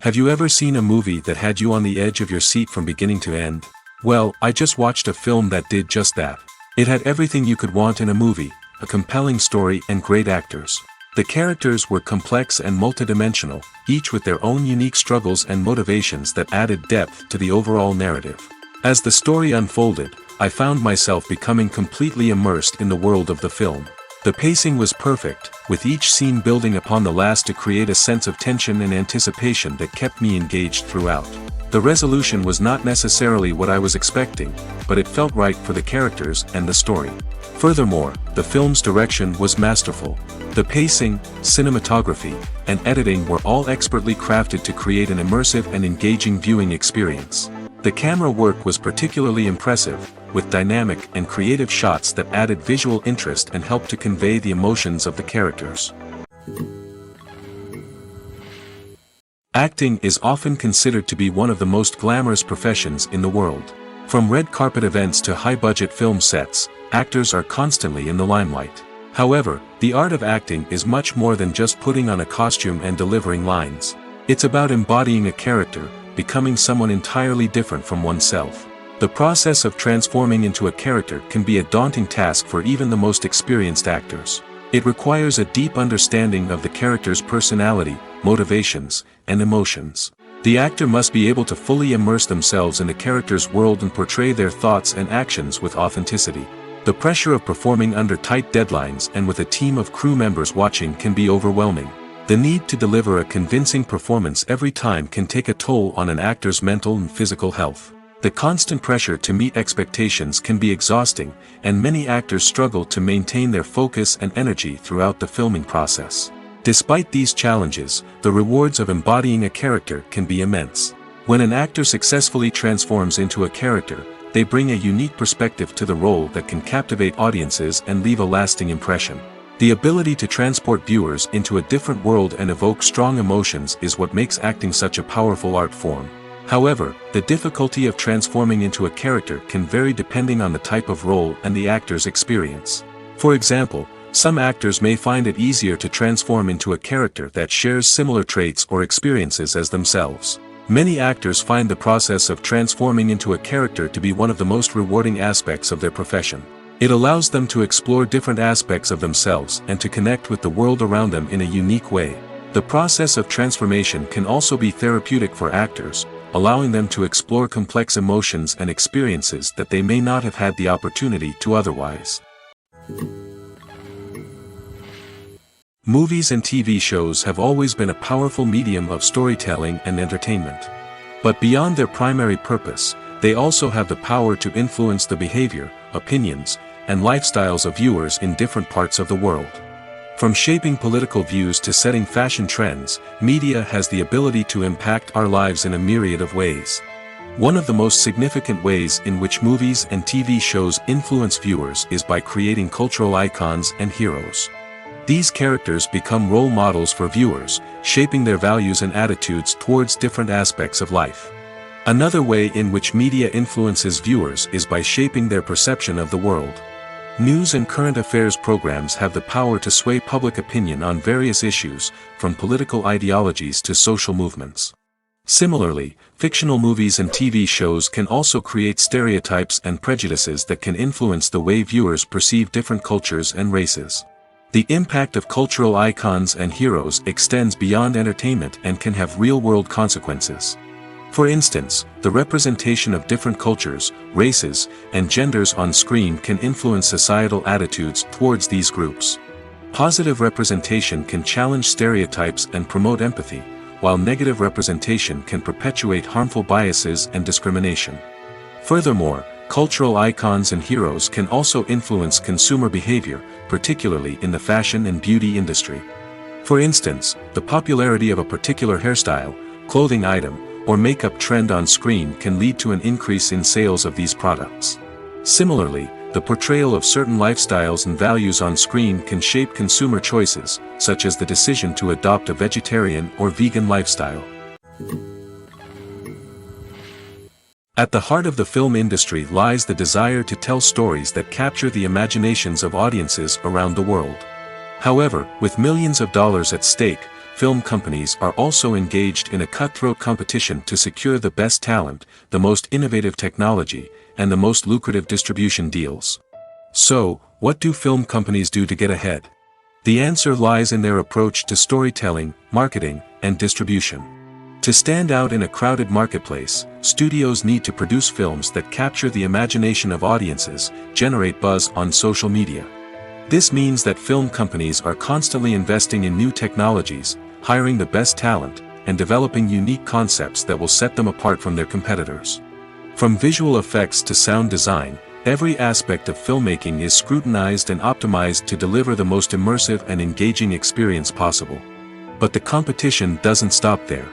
Have you ever seen a movie that had you on the edge of your seat from beginning to end? Well, I just watched a film that did just that. It had everything you could want in a movie, a compelling story and great actors. The characters were complex and multidimensional, each with their own unique struggles and motivations that added depth to the overall narrative. As the story unfolded, I found myself becoming completely immersed in the world of the film. The pacing was perfect, with each scene building upon the last to create a sense of tension and anticipation that kept me engaged throughout. The resolution was not necessarily what I was expecting, but it felt right for the characters and the story. Furthermore, the film's direction was masterful. The pacing, cinematography, and editing were all expertly crafted to create an immersive and engaging viewing experience. The camera work was particularly impressive, with dynamic and creative shots that added visual interest and helped to convey the emotions of the characters. Acting is often considered to be one of the most glamorous professions in the world. From red carpet events to high-budget film sets, actors are constantly in the limelight. However, the art of acting is much more than just putting on a costume and delivering lines. It's about embodying a character, becoming someone entirely different from oneself. The process of transforming into a character can be a daunting task for even the most experienced actors. It requires a deep understanding of the character's personality, motivations, and emotions. The actor must be able to fully immerse themselves in the character's world and portray their thoughts and actions with authenticity. The pressure of performing under tight deadlines and with a team of crew members watching can be overwhelming. The need to deliver a convincing performance every time can take a toll on an actor's mental and physical health. The constant pressure to meet expectations can be exhausting, and many actors struggle to maintain their focus and energy throughout the filming process. Despite these challenges, the rewards of embodying a character can be immense. When an actor successfully transforms into a character, they bring a unique perspective to the role that can captivate audiences and leave a lasting impression. The ability to transport viewers into a different world and evoke strong emotions is what makes acting such a powerful art form. However, the difficulty of transforming into a character can vary depending on the type of role and the actor's experience. For example, some actors may find it easier to transform into a character that shares similar traits or experiences as themselves. Many actors find the process of transforming into a character to be one of the most rewarding aspects of their profession. It allows them to explore different aspects of themselves and to connect with the world around them in a unique way. The process of transformation can also be therapeutic for actors, allowing them to explore complex emotions and experiences that they may not have had the opportunity to otherwise. Movies and TV shows have always been a powerful medium of storytelling and entertainment. But beyond their primary purpose, they also have the power to influence the behavior, opinions, and lifestyles of viewers in different parts of the world. From shaping political views to setting fashion trends, media has the ability to impact our lives in a myriad of ways. One of the most significant ways in which movies and TV shows influence viewers is by creating cultural icons and heroes. These characters become role models for viewers, shaping their values and attitudes towards different aspects of life. Another way in which media influences viewers is by shaping their perception of the world. News and current affairs programs have the power to sway public opinion on various issues, from political ideologies to social movements. Similarly, fictional movies and TV shows can also create stereotypes and prejudices that can influence the way viewers perceive different cultures and races. The impact of cultural icons and heroes extends beyond entertainment and can have real-world consequences. For instance, the representation of different cultures, races, and genders on screen can influence societal attitudes towards these groups. Positive representation can challenge stereotypes and promote empathy, while negative representation can perpetuate harmful biases and discrimination. Furthermore, cultural icons and heroes can also influence consumer behavior, particularly in the fashion and beauty industry. For instance, the popularity of a particular hairstyle, clothing item, or makeup trend on screen can lead to an increase in sales of these products. Similarly, the portrayal of certain lifestyles and values on screen can shape consumer choices, such as the decision to adopt a vegetarian or vegan lifestyle. At the heart of the film industry lies the desire to tell stories that capture the imaginations of audiences around the world. However, with millions of dollars at stake, film companies are also engaged in a cutthroat competition to secure the best talent, the most innovative technology, and the most lucrative distribution deals. So, what do film companies do to get ahead? The answer lies in their approach to storytelling, marketing, and distribution. To stand out in a crowded marketplace, studios need to produce films that capture the imagination of audiences, generate buzz on social media. This means that film companies are constantly investing in new technologies, hiring the best talent, and developing unique concepts that will set them apart from their competitors. From visual effects to sound design, every aspect of filmmaking is scrutinized and optimized to deliver the most immersive and engaging experience possible. But the competition doesn't stop there.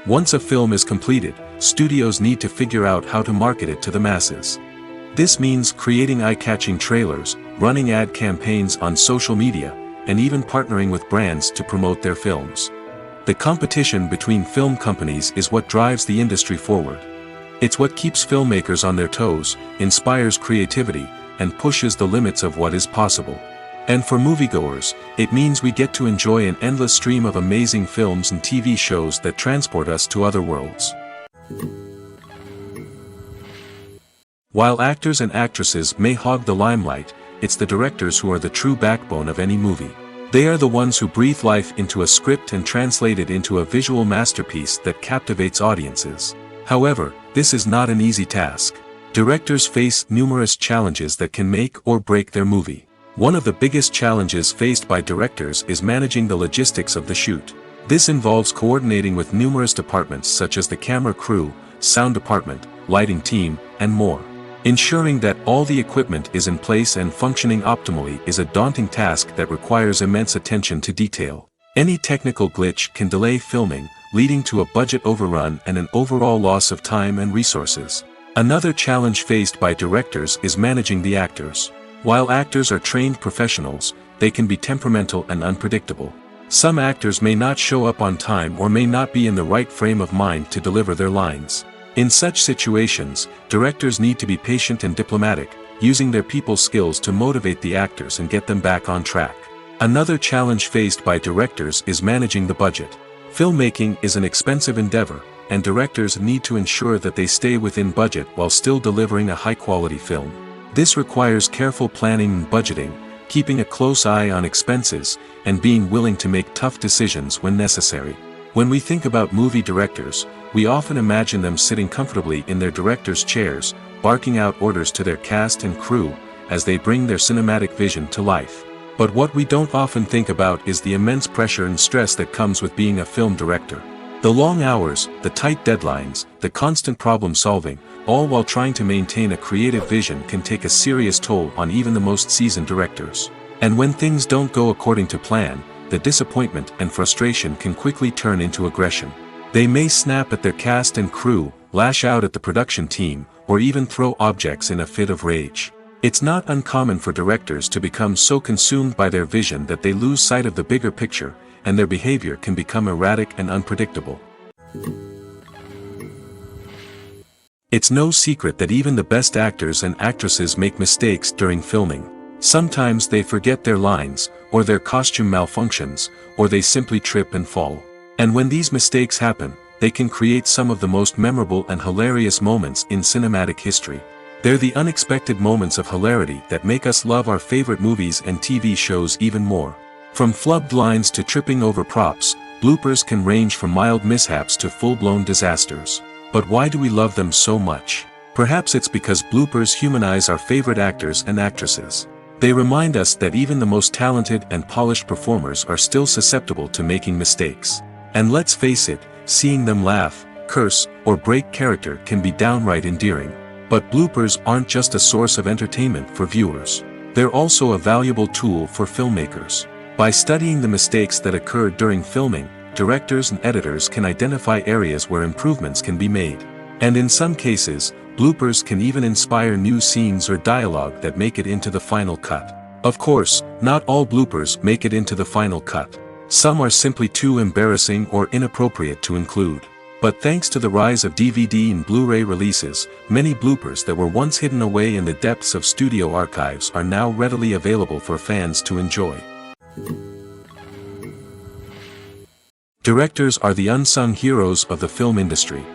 Once a film is completed, studios need to figure out how to market it to the masses. This means creating eye-catching trailers, running ad campaigns on social media, and even partnering with brands to promote their films. The competition between film companies is what drives the industry forward. It's what keeps filmmakers on their toes, inspires creativity, and pushes the limits of what is possible. And for moviegoers, it means we get to enjoy an endless stream of amazing films and TV shows that transport us to other worlds. While actors and actresses may hog the limelight, it's the directors who are the true backbone of any movie. They are the ones who breathe life into a script and translate it into a visual masterpiece that captivates audiences. However, this is not an easy task. Directors face numerous challenges that can make or break their movie. One of the biggest challenges faced by directors is managing the logistics of the shoot. This involves coordinating with numerous departments such as the camera crew, sound department, lighting team, and more. Ensuring that all the equipment is in place and functioning optimally is a daunting task that requires immense attention to detail. Any technical glitch can delay filming, leading to a budget overrun and an overall loss of time and resources. Another challenge faced by directors is managing the actors. While actors are trained professionals, they can be temperamental and unpredictable. Some actors may not show up on time or may not be in the right frame of mind to deliver their lines. In such situations, directors need to be patient and diplomatic, using their people skills to motivate the actors and get them back on track. Another challenge faced by directors is managing the budget. Filmmaking is an expensive endeavor, and directors need to ensure that they stay within budget while still delivering a high-quality film. This requires careful planning and budgeting, keeping a close eye on expenses, and being willing to make tough decisions when necessary. When we think about movie directors, we often imagine them sitting comfortably in their director's chairs, barking out orders to their cast and crew, as they bring their cinematic vision to life. But what we don't often think about is the immense pressure and stress that comes with being a film director. The long hours, the tight deadlines, the constant problem solving, all while trying to maintain a creative vision can take a serious toll on even the most seasoned directors. And when things don't go according to plan, the disappointment and frustration can quickly turn into aggression. They may snap at their cast and crew, lash out at the production team, or even throw objects in a fit of rage. It's not uncommon for directors to become so consumed by their vision that they lose sight of the bigger picture, and their behavior can become erratic and unpredictable. It's no secret that even the best actors and actresses make mistakes during filming. Sometimes they forget their lines, or their costume malfunctions, or they simply trip and fall. And when these mistakes happen, they can create some of the most memorable and hilarious moments in cinematic history. They're the unexpected moments of hilarity that make us love our favorite movies and TV shows even more. From flubbed lines to tripping over props, bloopers can range from mild mishaps to full-blown disasters. But why do we love them so much? Perhaps it's because bloopers humanize our favorite actors and actresses. They remind us that even the most talented and polished performers are still susceptible to making mistakes. And let's face it, seeing them laugh, curse, or break character can be downright endearing. But bloopers aren't just a source of entertainment for viewers. They're also a valuable tool for filmmakers. By studying the mistakes that occur during filming, directors and editors can identify areas where improvements can be made. And in some cases, bloopers can even inspire new scenes or dialogue that make it into the final cut. Of course, not all bloopers make it into the final cut. Some are simply too embarrassing or inappropriate to include. But thanks to the rise of DVD and Blu-ray releases, many bloopers that were once hidden away in the depths of studio archives are now readily available for fans to enjoy. Directors are the unsung heroes of the film industry.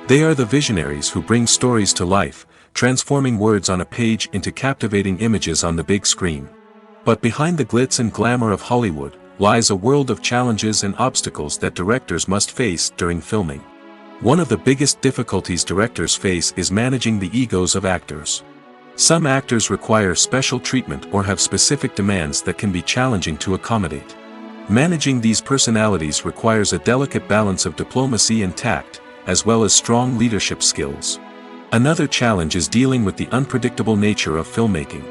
They are the visionaries who bring stories to life, transforming words on a page into captivating images on the big screen. But behind the glitz and glamour of Hollywood, lies a world of challenges and obstacles that directors must face during filming. One of the biggest difficulties directors face is managing the egos of actors. Some actors require special treatment or have specific demands that can be challenging to accommodate. Managing these personalities requires a delicate balance of diplomacy and tact, as well as strong leadership skills. Another challenge is dealing with the unpredictable nature of filmmaking.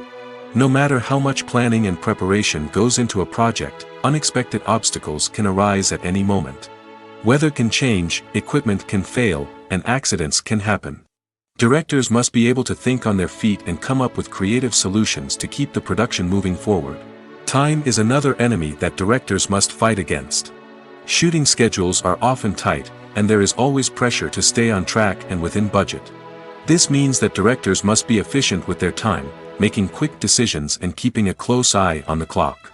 No matter how much planning and preparation goes into a project, unexpected obstacles can arise at any moment. Weather can change, equipment can fail, and accidents can happen. Directors must be able to think on their feet and come up with creative solutions to keep the production moving forward. Time is another enemy that directors must fight against. Shooting schedules are often tight, and there is always pressure to stay on track and within budget. This means that directors must be efficient with their time, making quick decisions and keeping a close eye on the clock.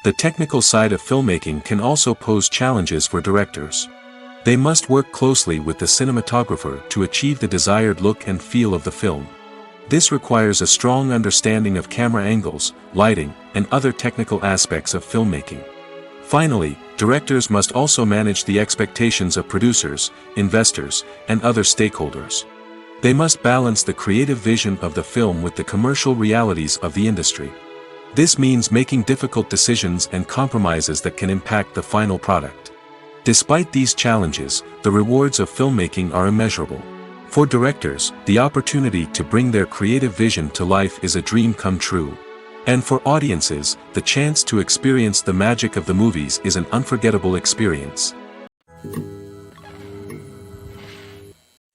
The technical side of filmmaking can also pose challenges for directors. They must work closely with the cinematographer to achieve the desired look and feel of the film. This requires a strong understanding of camera angles, lighting, and other technical aspects of filmmaking. Finally, directors must also manage the expectations of producers, investors, and other stakeholders. They must balance the creative vision of the film with the commercial realities of the industry. This means making difficult decisions and compromises that can impact the final product. Despite these challenges, the rewards of filmmaking are immeasurable. For directors, the opportunity to bring their creative vision to life is a dream come true. And for audiences, the chance to experience the magic of the movies is an unforgettable experience.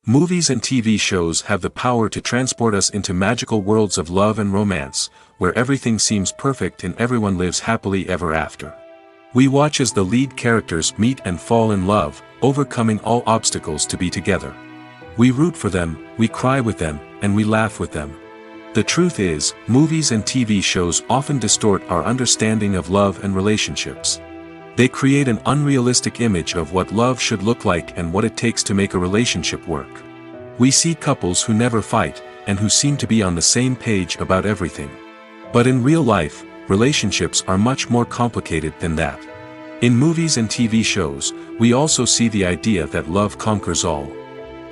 Movies and TV shows have the power to transport us into magical worlds of love and romance, where everything seems perfect and everyone lives happily ever after. We watch as the lead characters meet and fall in love, overcoming all obstacles to be together. We root for them, we cry with them, and we laugh with them. The truth is, movies and TV shows often distort our understanding of love and relationships. They create an unrealistic image of what love should look like and what it takes to make a relationship work. We see couples who never fight, and who seem to be on the same page about everything. But in real life, relationships are much more complicated than that. In movies and TV shows, we also see the idea that love conquers all.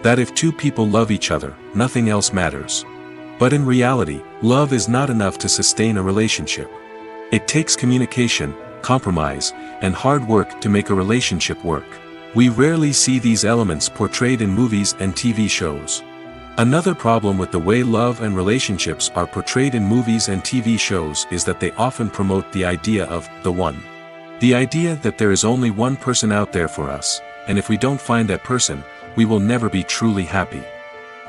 That if two people love each other, nothing else matters. But in reality, love is not enough to sustain a relationship. It takes communication, compromise, and hard work to make a relationship work. We rarely see these elements portrayed in movies and TV shows. Another problem with the way love and relationships are portrayed in movies and TV shows is that they often promote the idea of the one. The idea that there is only one person out there for us, and if we don't find that person, we will never be truly happy.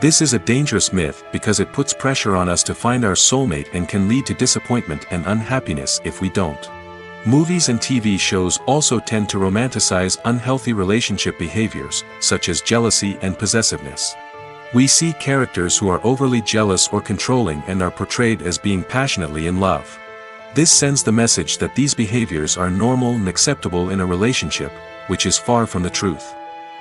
This is a dangerous myth because it puts pressure on us to find our soulmate and can lead to disappointment and unhappiness if we don't. Movies and TV shows also tend to romanticize unhealthy relationship behaviors, such as jealousy and possessiveness. We see characters who are overly jealous or controlling and are portrayed as being passionately in love. This sends the message that these behaviors are normal and acceptable in a relationship, which is far from the truth.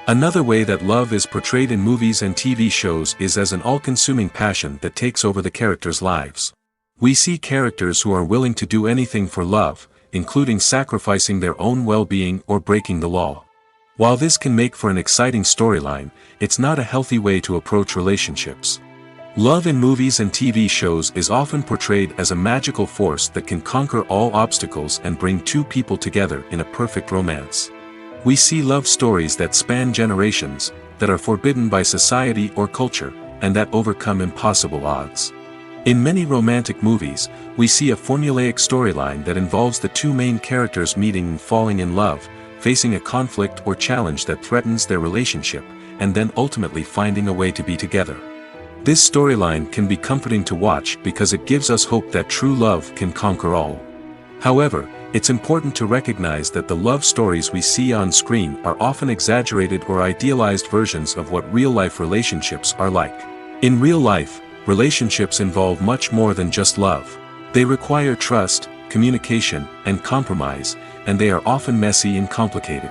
Another way that love is portrayed in movies and TV shows is as an all-consuming passion that takes over the characters' lives. We see characters who are willing to do anything for love, including sacrificing their own well-being or breaking the law. While this can make for an exciting storyline, it's not a healthy way to approach relationships. Love in movies and TV shows is often portrayed as a magical force that can conquer all obstacles and bring two people together in a perfect romance. We see love stories that span generations, that are forbidden by society or culture, and that overcome impossible odds. In many romantic movies, we see a formulaic storyline that involves the two main characters meeting and falling in love, facing a conflict or challenge that threatens their relationship, and then ultimately finding a way to be together. This storyline can be comforting to watch because it gives us hope that true love can conquer all. However, it's important to recognize that the love stories we see on screen are often exaggerated or idealized versions of what real-life relationships are like. In real life, relationships involve much more than just love. They require trust, communication, and compromise, and they are often messy and complicated.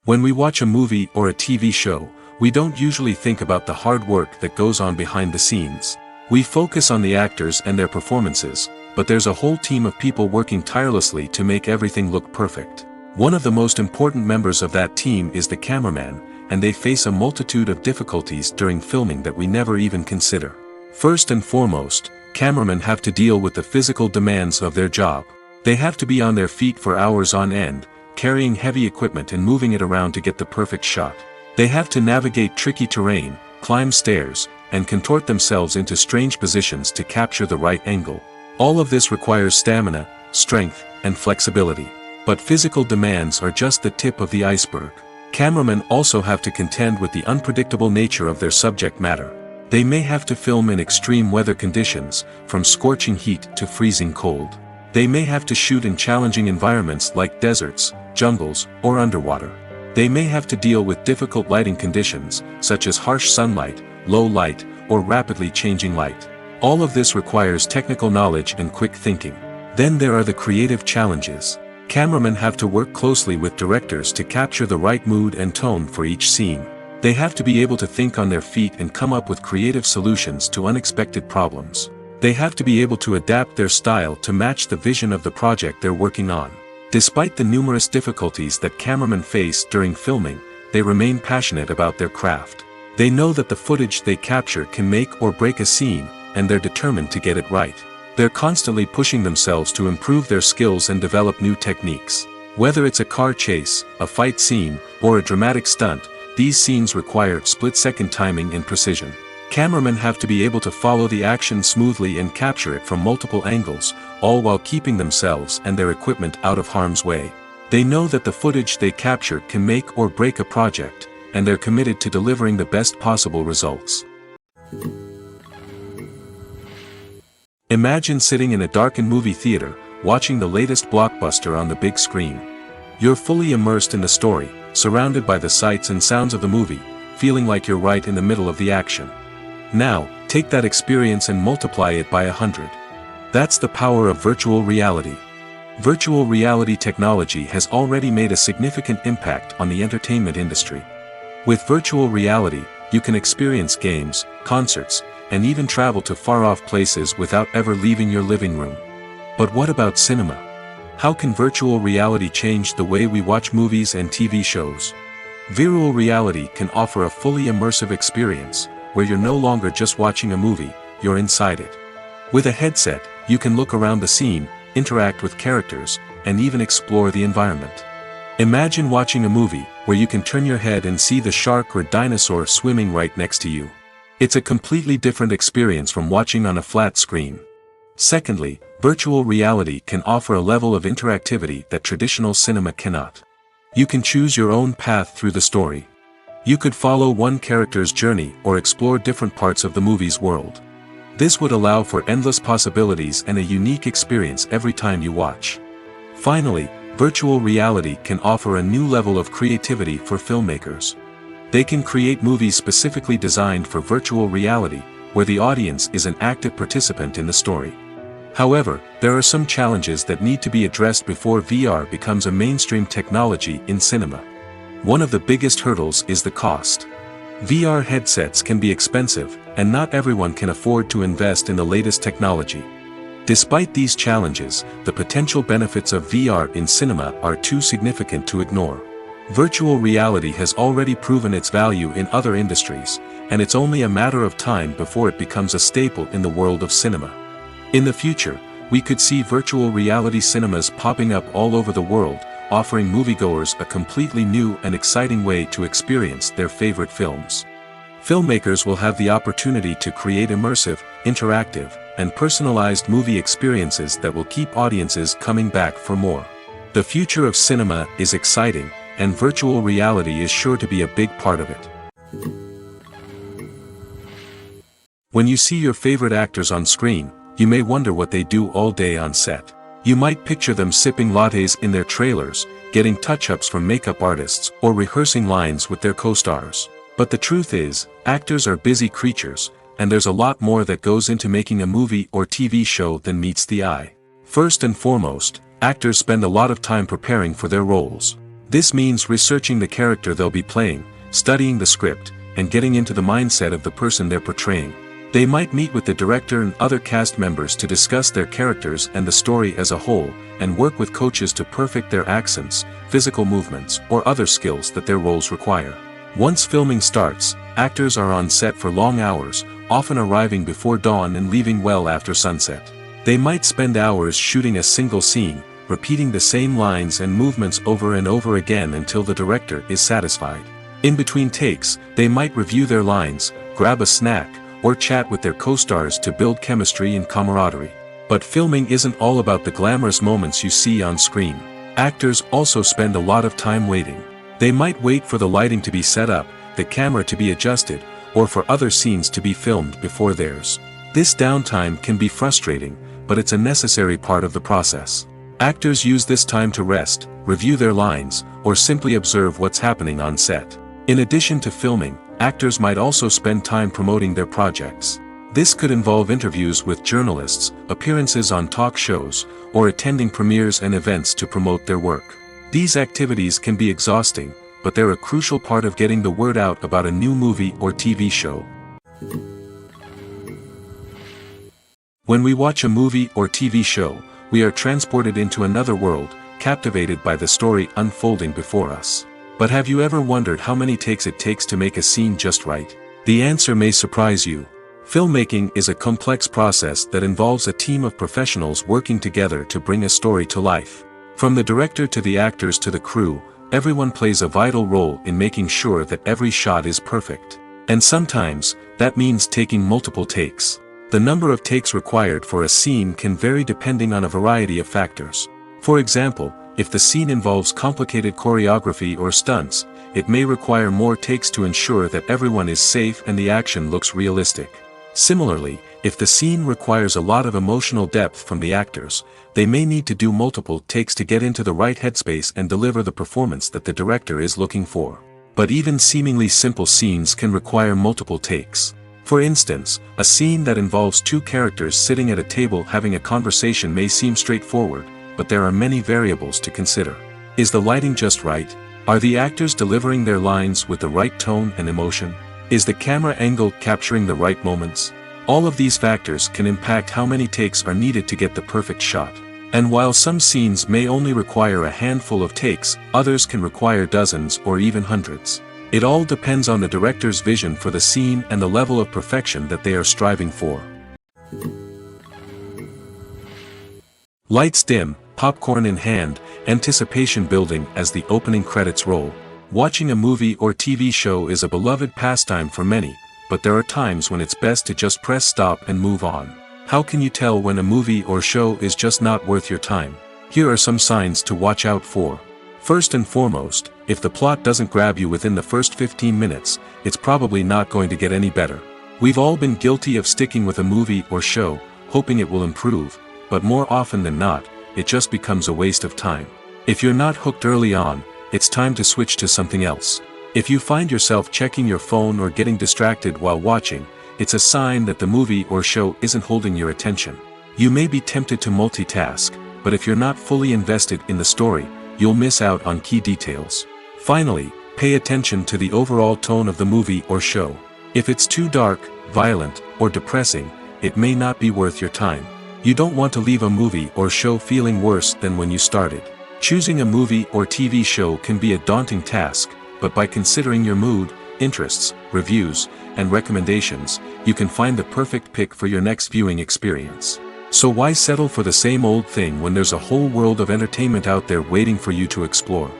When we watch a movie or a TV show, we don't usually think about the hard work that goes on behind the scenes. We focus on the actors and their performances, but there's a whole team of people working tirelessly to make everything look perfect. One of the most important members of that team is the cameraman, and they face a multitude of difficulties during filming that we never even consider. First and foremost, cameramen have to deal with the physical demands of their job. They have to be on their feet for hours on end, carrying heavy equipment and moving it around to get the perfect shot. They have to navigate tricky terrain, climb stairs, and contort themselves into strange positions to capture the right angle. All of this requires stamina, strength, and flexibility. But physical demands are just the tip of the iceberg. Cameramen also have to contend with the unpredictable nature of their subject matter. They may have to film in extreme weather conditions, from scorching heat to freezing cold. They may have to shoot in challenging environments like deserts, jungles, or underwater. They may have to deal with difficult lighting conditions, such as harsh sunlight, low light, or rapidly changing light. All of this requires technical knowledge and quick thinking. Then there are the creative challenges. Cameramen have to work closely with directors to capture the right mood and tone for each scene. They have to be able to think on their feet and come up with creative solutions to unexpected problems. They have to be able to adapt their style to match the vision of the project they're working on. Despite the numerous difficulties that cameramen face during filming, they remain passionate about their craft. They know that the footage they capture can make or break a scene, and they're determined to get it right. They're constantly pushing themselves to improve their skills and develop new techniques. Whether it's a car chase, a fight scene, or a dramatic stunt, these scenes require split-second timing and precision. Cameramen have to be able to follow the action smoothly and capture it from multiple angles, all while keeping themselves and their equipment out of harm's way. They know that the footage they capture can make or break a project, and they're committed to delivering the best possible results. Imagine sitting in a darkened movie theater, watching the latest blockbuster on the big screen. You're fully immersed in the story, surrounded by the sights and sounds of the movie, feeling like you're right in the middle of the action. Now, take that experience and multiply it by 100. That's the power of virtual reality. Virtual reality technology has already made a significant impact on the entertainment industry. With virtual reality, you can experience games, concerts, and even travel to far-off places without ever leaving your living room. But what about cinema? How can virtual reality change the way we watch movies and TV shows? Virtual reality can offer a fully immersive experience, where you're no longer just watching a movie, you're inside it. With a headset, you can look around the scene, interact with characters, and even explore the environment. Imagine watching a movie, where you can turn your head and see the shark or dinosaur swimming right next to you. It's a completely different experience from watching on a flat screen. Secondly, virtual reality can offer a level of interactivity that traditional cinema cannot. You can choose your own path through the story. You could follow one character's journey or explore different parts of the movie's world. This would allow for endless possibilities and a unique experience every time you watch. Finally, virtual reality can offer a new level of creativity for filmmakers. They can create movies specifically designed for virtual reality, where the audience is an active participant in the story. However, there are some challenges that need to be addressed before VR becomes a mainstream technology in cinema. One of the biggest hurdles is the cost. VR headsets can be expensive, and not everyone can afford to invest in the latest technology. Despite these challenges, the potential benefits of VR in cinema are too significant to ignore. Virtual reality has already proven its value in other industries, and it's only a matter of time before it becomes a staple in the world of cinema. In the future, we could see virtual reality cinemas popping up all over the world, offering moviegoers a completely new and exciting way to experience their favorite films. Filmmakers will have the opportunity to create immersive, interactive, and personalized movie experiences that will keep audiences coming back for more. The future of cinema is exciting, and virtual reality is sure to be a big part of it. When you see your favorite actors on screen, you may wonder what they do all day on set. You might picture them sipping lattes in their trailers, getting touch-ups from makeup artists, or rehearsing lines with their co-stars. But the truth is, actors are busy creatures, and there's a lot more that goes into making a movie or TV show than meets the eye. First and foremost, actors spend a lot of time preparing for their roles. This means researching the character they'll be playing, studying the script, and getting into the mindset of the person they're portraying. They might meet with the director and other cast members to discuss their characters and the story as a whole, and work with coaches to perfect their accents, physical movements, or other skills that their roles require. Once filming starts, actors are on set for long hours, often arriving before dawn and leaving well after sunset. They might spend hours shooting a single scene, repeating the same lines and movements over and over again until the director is satisfied. In between takes, they might review their lines, grab a snack, or chat with their co-stars to build chemistry and camaraderie. But filming isn't all about the glamorous moments you see on screen. Actors also spend a lot of time waiting. They might wait for the lighting to be set up, the camera to be adjusted, or for other scenes to be filmed before theirs. This downtime can be frustrating, but it's a necessary part of the process. Actors use this time to rest, review their lines, or simply observe what's happening on set. In addition to filming, actors might also spend time promoting their projects. This could involve interviews with journalists, appearances on talk shows, or attending premieres and events to promote their work. These activities can be exhausting, but they're a crucial part of getting the word out about a new movie or TV show. When we watch a movie or TV show, we are transported into another world, captivated by the story unfolding before us. But have you ever wondered how many takes it takes to make a scene just right? The answer may surprise you. Filmmaking is a complex process that involves a team of professionals working together to bring a story to life. From the director to the actors to the crew, everyone plays a vital role in making sure that every shot is perfect. And sometimes, that means taking multiple takes. The number of takes required for a scene can vary depending on a variety of factors. For example, if the scene involves complicated choreography or stunts, it may require more takes to ensure that everyone is safe and the action looks realistic. Similarly, if the scene requires a lot of emotional depth from the actors, they may need to do multiple takes to get into the right headspace and deliver the performance that the director is looking for. But even seemingly simple scenes can require multiple takes. For instance, a scene that involves two characters sitting at a table having a conversation may seem straightforward, but there are many variables to consider. Is the lighting just right? Are the actors delivering their lines with the right tone and emotion? Is the camera angle capturing the right moments? All of these factors can impact how many takes are needed to get the perfect shot. And while some scenes may only require a handful of takes, others can require dozens or even hundreds. It all depends on the director's vision for the scene and the level of perfection that they are striving for. Lights dim, popcorn in hand, anticipation building as the opening credits roll. Watching a movie or TV show is a beloved pastime for many, but there are times when it's best to just press stop and move on. How can you tell when a movie or show is just not worth your time? Here are some signs to watch out for. First and foremost, if the plot doesn't grab you within the first 15 minutes, it's probably not going to get any better. We've all been guilty of sticking with a movie or show, hoping it will improve, but more often than not, it just becomes a waste of time. If you're not hooked early on, it's time to switch to something else. If you find yourself checking your phone or getting distracted while watching, it's a sign that the movie or show isn't holding your attention. You may be tempted to multitask, but if you're not fully invested in the story, you'll miss out on key details. Finally, pay attention to the overall tone of the movie or show. If it's too dark, violent, or depressing, it may not be worth your time. You don't want to leave a movie or show feeling worse than when you started. Choosing a movie or TV show can be a daunting task, but by considering your mood, interests, reviews, and recommendations, you can find the perfect pick for your next viewing experience. So why settle for the same old thing when there's a whole world of entertainment out there waiting for you to explore?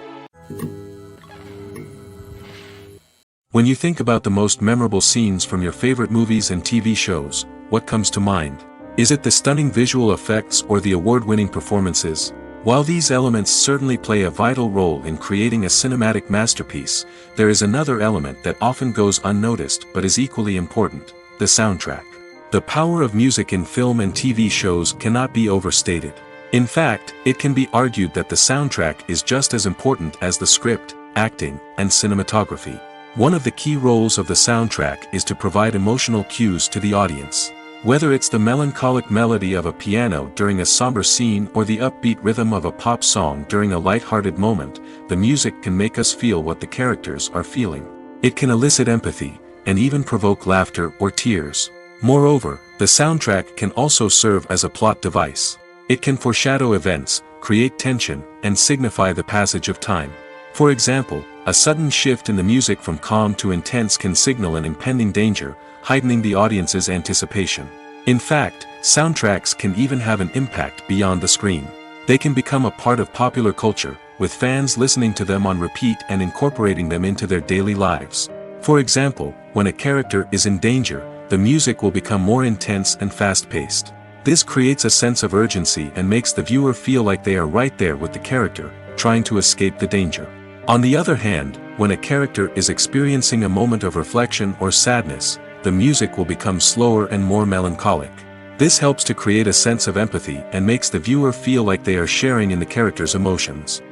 When you think about the most memorable scenes from your favorite movies and TV shows, what comes to mind? Is it the stunning visual effects or the award-winning performances? While these elements certainly play a vital role in creating a cinematic masterpiece, there is another element that often goes unnoticed but is equally important: the soundtrack. The power of music in film and TV shows cannot be overstated. In fact, it can be argued that the soundtrack is just as important as the script, acting, and cinematography. One of the key roles of the soundtrack is to provide emotional cues to the audience. Whether it's the melancholic melody of a piano during a somber scene or the upbeat rhythm of a pop song during a light-hearted moment, the music can make us feel what the characters are feeling. It can elicit empathy, and even provoke laughter or tears. Moreover, the soundtrack can also serve as a plot device. It can foreshadow events, create tension, and signify the passage of time. For example, a sudden shift in the music from calm to intense can signal an impending danger, heightening the audience's anticipation. In fact, soundtracks can even have an impact beyond the screen. They can become a part of popular culture, with fans listening to them on repeat and incorporating them into their daily lives. For example, when a character is in danger, the music will become more intense and fast-paced. This creates a sense of urgency and makes the viewer feel like they are right there with the character, trying to escape the danger. On the other hand, when a character is experiencing a moment of reflection or sadness, the music will become slower and more melancholic. This helps to create a sense of empathy and makes the viewer feel like they are sharing in the character's emotions.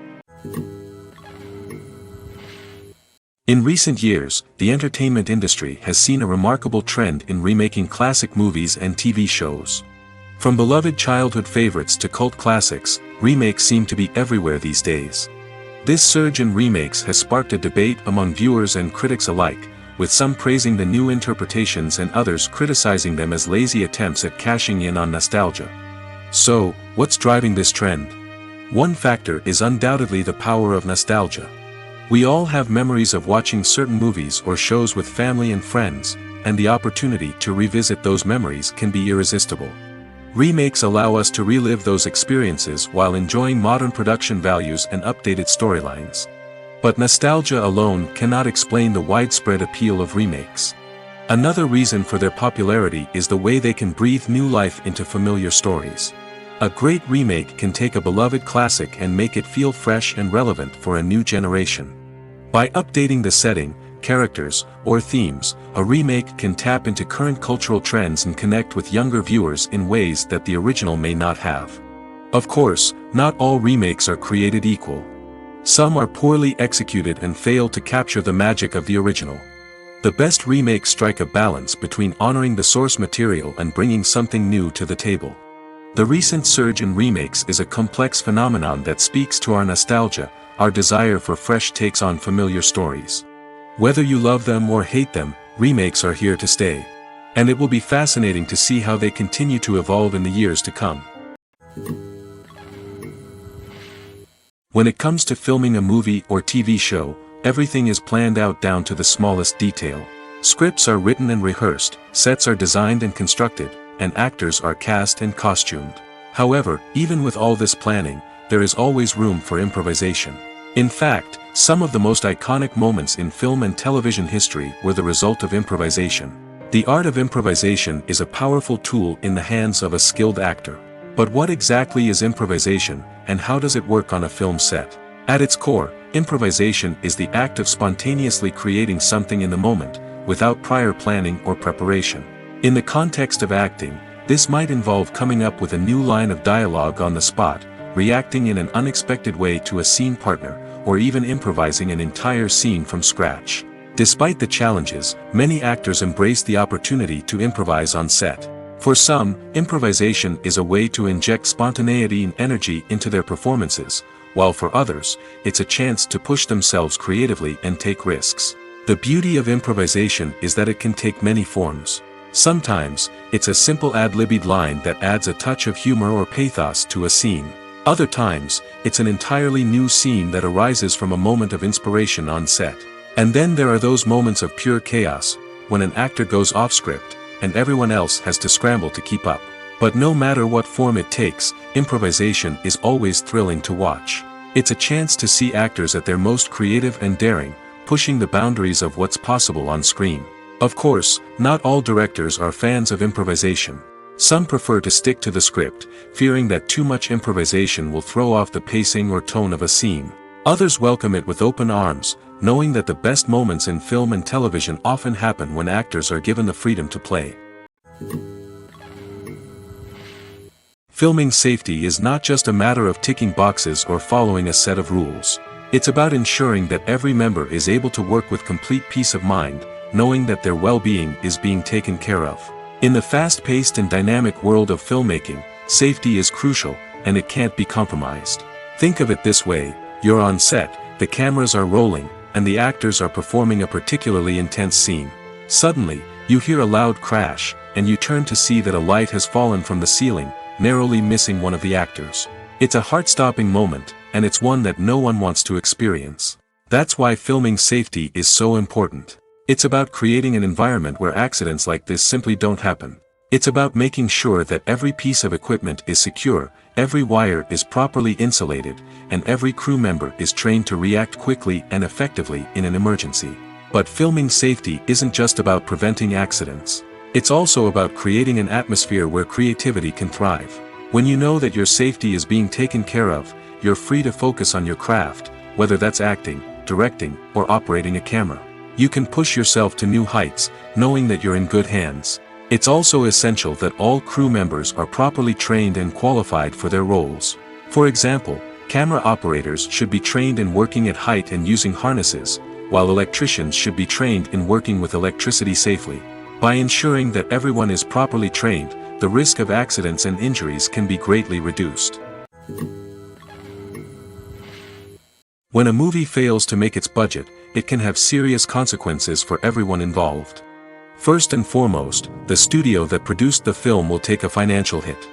In recent years, the entertainment industry has seen a remarkable trend in remaking classic movies and TV shows. From beloved childhood favorites to cult classics, remakes seem to be everywhere these days. This surge in remakes has sparked a debate among viewers and critics alike, with some praising the new interpretations and others criticizing them as lazy attempts at cashing in on nostalgia. So, what's driving this trend? One factor is undoubtedly the power of nostalgia. We all have memories of watching certain movies or shows with family and friends, and the opportunity to revisit those memories can be irresistible. Remakes allow us to relive those experiences while enjoying modern production values and updated storylines. But nostalgia alone cannot explain the widespread appeal of remakes. Another reason for their popularity is the way they can breathe new life into familiar stories. A great remake can take a beloved classic and make it feel fresh and relevant for a new generation. By updating the setting, characters, or themes, a remake can tap into current cultural trends and connect with younger viewers in ways that the original may not have. Of course, not all remakes are created equal. Some are poorly executed and fail to capture the magic of the original. The best remakes strike a balance between honoring the source material and bringing something new to the table. The recent surge in remakes is a complex phenomenon that speaks to our nostalgia, our desire for fresh takes on familiar stories. Whether you love them or hate them, remakes are here to stay. And it will be fascinating to see how they continue to evolve in the years to come. When it comes to filming a movie or TV show, everything is planned out down to the smallest detail. Scripts are written and rehearsed, sets are designed and constructed, and actors are cast and costumed. However, even with all this planning, there is always room for improvisation. In fact, some of the most iconic moments in film and television history were the result of improvisation. The art of improvisation is a powerful tool in the hands of a skilled actor. But what exactly is improvisation, and how does it work on a film set? At its core, improvisation is the act of spontaneously creating something in the moment, without prior planning or preparation. In the context of acting, this might involve coming up with a new line of dialogue on the spot, reacting in an unexpected way to a scene partner, or even improvising an entire scene from scratch. Despite the challenges, many actors embrace the opportunity to improvise on set. For some, improvisation is a way to inject spontaneity and energy into their performances, while for others, it's a chance to push themselves creatively and take risks. The beauty of improvisation is that it can take many forms. Sometimes, it's a simple ad-libbed line that adds a touch of humor or pathos to a scene. Other times, it's an entirely new scene that arises from a moment of inspiration on set. And then there are those moments of pure chaos, when an actor goes off script, and everyone else has to scramble to keep up. But no matter what form it takes, improvisation is always thrilling to watch. It's a chance to see actors at their most creative and daring, pushing the boundaries of what's possible on screen. Of course, not all directors are fans of improvisation. Some prefer to stick to the script, fearing that too much improvisation will throw off the pacing or tone of a scene. Others welcome it with open arms, knowing that the best moments in film and television often happen when actors are given the freedom to play. Filming safety is not just a matter of ticking boxes or following a set of rules. It's about ensuring that every member is able to work with complete peace of mind, knowing that their well-being is being taken care of. In the fast-paced and dynamic world of filmmaking, safety is crucial, and it can't be compromised. Think of it this way: you're on set, the cameras are rolling, and the actors are performing a particularly intense scene. Suddenly, you hear a loud crash, and you turn to see that a light has fallen from the ceiling, narrowly missing one of the actors. It's a heart-stopping moment, and it's one that no one wants to experience. That's why filming safety is so important. It's about creating an environment where accidents like this simply don't happen. It's about making sure that every piece of equipment is secure, every wire is properly insulated, and every crew member is trained to react quickly and effectively in an emergency. But filming safety isn't just about preventing accidents. It's also about creating an atmosphere where creativity can thrive. When you know that your safety is being taken care of, you're free to focus on your craft, whether that's acting, directing, or operating a camera. You can push yourself to new heights, knowing that you're in good hands. It's also essential that all crew members are properly trained and qualified for their roles. For example, camera operators should be trained in working at height and using harnesses, while electricians should be trained in working with electricity safely. By ensuring that everyone is properly trained, the risk of accidents and injuries can be greatly reduced. When a movie fails to make its budget, it can have serious consequences for everyone involved. First and foremost, the studio that produced the film will take a financial hit.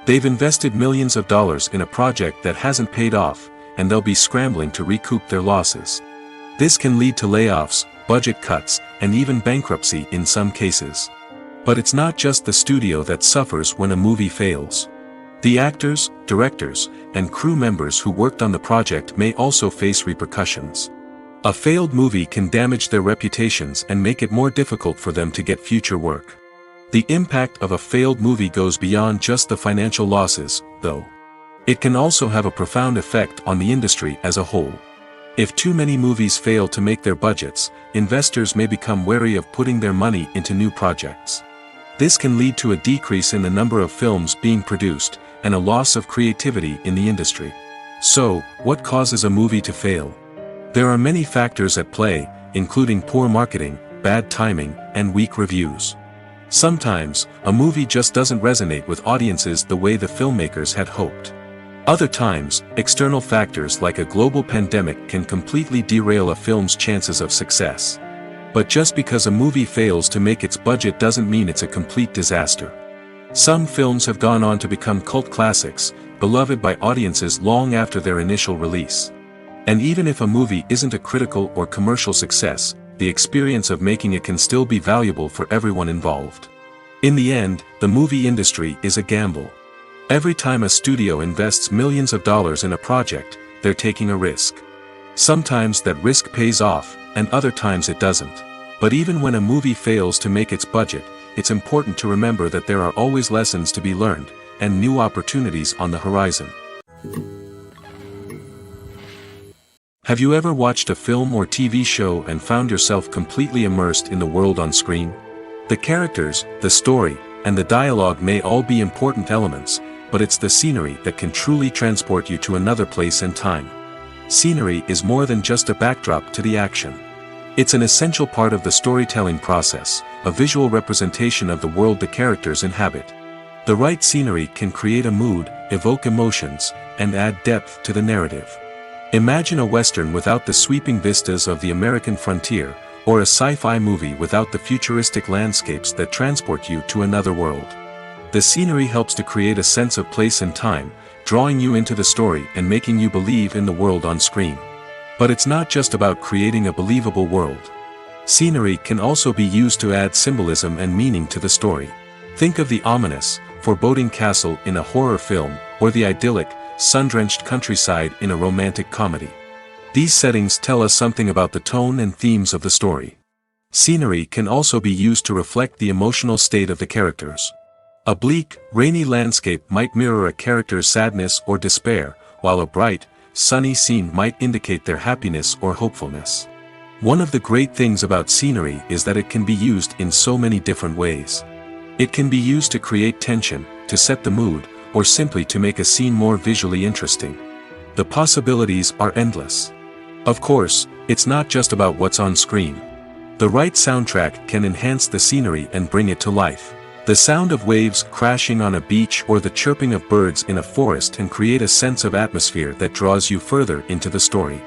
They've invested millions of dollars in a project that hasn't paid off, and they'll be scrambling to recoup their losses. This can lead to layoffs, budget cuts, and even bankruptcy in some cases. But it's not just the studio that suffers when a movie fails. The actors, directors, and crew members who worked on the project may also face repercussions. A failed movie can damage their reputations and make it more difficult for them to get future work. The impact of a failed movie goes beyond just the financial losses, though. It can also have a profound effect on the industry as a whole. If too many movies fail to make their budgets, investors may become wary of putting their money into new projects. This can lead to a decrease in the number of films being produced, and a loss of creativity in the industry. So, what causes a movie to fail? There are many factors at play, including poor marketing, bad timing, and weak reviews. Sometimes, a movie just doesn't resonate with audiences the way the filmmakers had hoped. Other times, external factors like a global pandemic can completely derail a film's chances of success. But just because a movie fails to make its budget doesn't mean it's a complete disaster. Some films have gone on to become cult classics, beloved by audiences long after their initial release. And even if a movie isn't a critical or commercial success, the experience of making it can still be valuable for everyone involved. In the end, the movie industry is a gamble. Every time a studio invests millions of dollars in a project, they're taking a risk. Sometimes that risk pays off, and other times it doesn't. But even when a movie fails to make its budget, it's important to remember that there are always lessons to be learned, and new opportunities on the horizon. Have you ever watched a film or TV show and found yourself completely immersed in the world on screen? The characters, the story, and the dialogue may all be important elements, but it's the scenery that can truly transport you to another place and time. Scenery is more than just a backdrop to the action. It's an essential part of the storytelling process, a visual representation of the world the characters inhabit. The right scenery can create a mood, evoke emotions, and add depth to the narrative. Imagine a Western without the sweeping vistas of the American frontier, or a sci-fi movie without the futuristic landscapes that transport you to another world. The scenery helps to create a sense of place and time, drawing you into the story and making you believe in the world on screen. But it's not just about creating a believable world. Scenery can also be used to add symbolism and meaning to the story. Think of the ominous, foreboding castle in a horror film, or the idyllic, sun-drenched countryside in a romantic comedy. These settings tell us something about the tone and themes of the story. Scenery can also be used to reflect the emotional state of the characters. A bleak, rainy landscape might mirror a character's sadness or despair, while a bright, sunny scene might indicate their happiness or hopefulness. One of the great things about scenery is that it can be used in so many different ways. It can be used to create tension, to set the mood, or simply to make a scene more visually interesting. The possibilities are endless. Of course, it's not just about what's on screen. The right soundtrack can enhance the scenery and bring it to life. The sound of waves crashing on a beach or the chirping of birds in a forest can create a sense of atmosphere that draws you further into the story.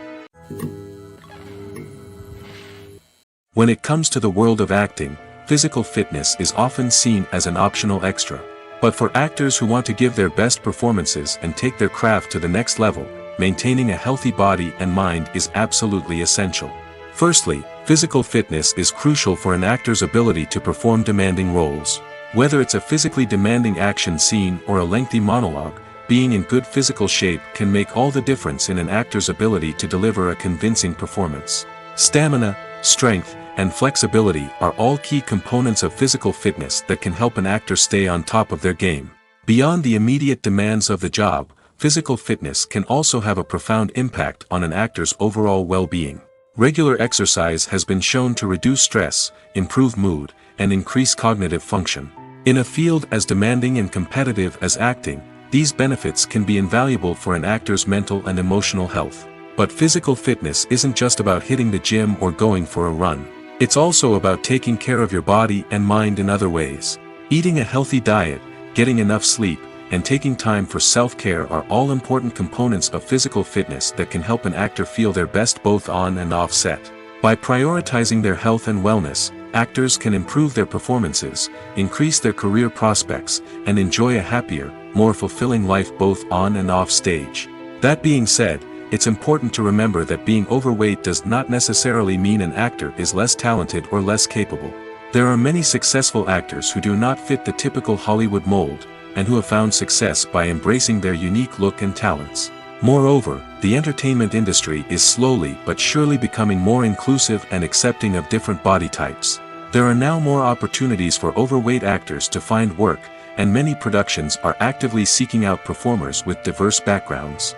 When it comes to the world of acting, physical fitness is often seen as an optional extra. But for actors who want to give their best performances and take their craft to the next level, maintaining a healthy body and mind is absolutely essential. Firstly, physical fitness is crucial for an actor's ability to perform demanding roles. Whether it's a physically demanding action scene or a lengthy monologue, being in good physical shape can make all the difference in an actor's ability to deliver a convincing performance. Stamina, strength, and flexibility are all key components of physical fitness that can help an actor stay on top of their game. Beyond the immediate demands of the job, physical fitness can also have a profound impact on an actor's overall well-being. Regular exercise has been shown to reduce stress, improve mood, and increase cognitive function. In a field as demanding and competitive as acting, these benefits can be invaluable for an actor's mental and emotional health. But physical fitness isn't just about hitting the gym or going for a run. It's also about taking care of your body and mind in other ways. Eating a healthy diet, getting enough sleep, and taking time for self-care are all important components of physical fitness that can help an actor feel their best both on and off set. By prioritizing their health and wellness, actors can improve their performances, increase their career prospects, and enjoy a happier, more fulfilling life both on and off stage. That being said, it's important to remember that being overweight does not necessarily mean an actor is less talented or less capable. There are many successful actors who do not fit the typical Hollywood mold, and who have found success by embracing their unique look and talents. Moreover, the entertainment industry is slowly but surely becoming more inclusive and accepting of different body types. There are now more opportunities for overweight actors to find work, and many productions are actively seeking out performers with diverse backgrounds.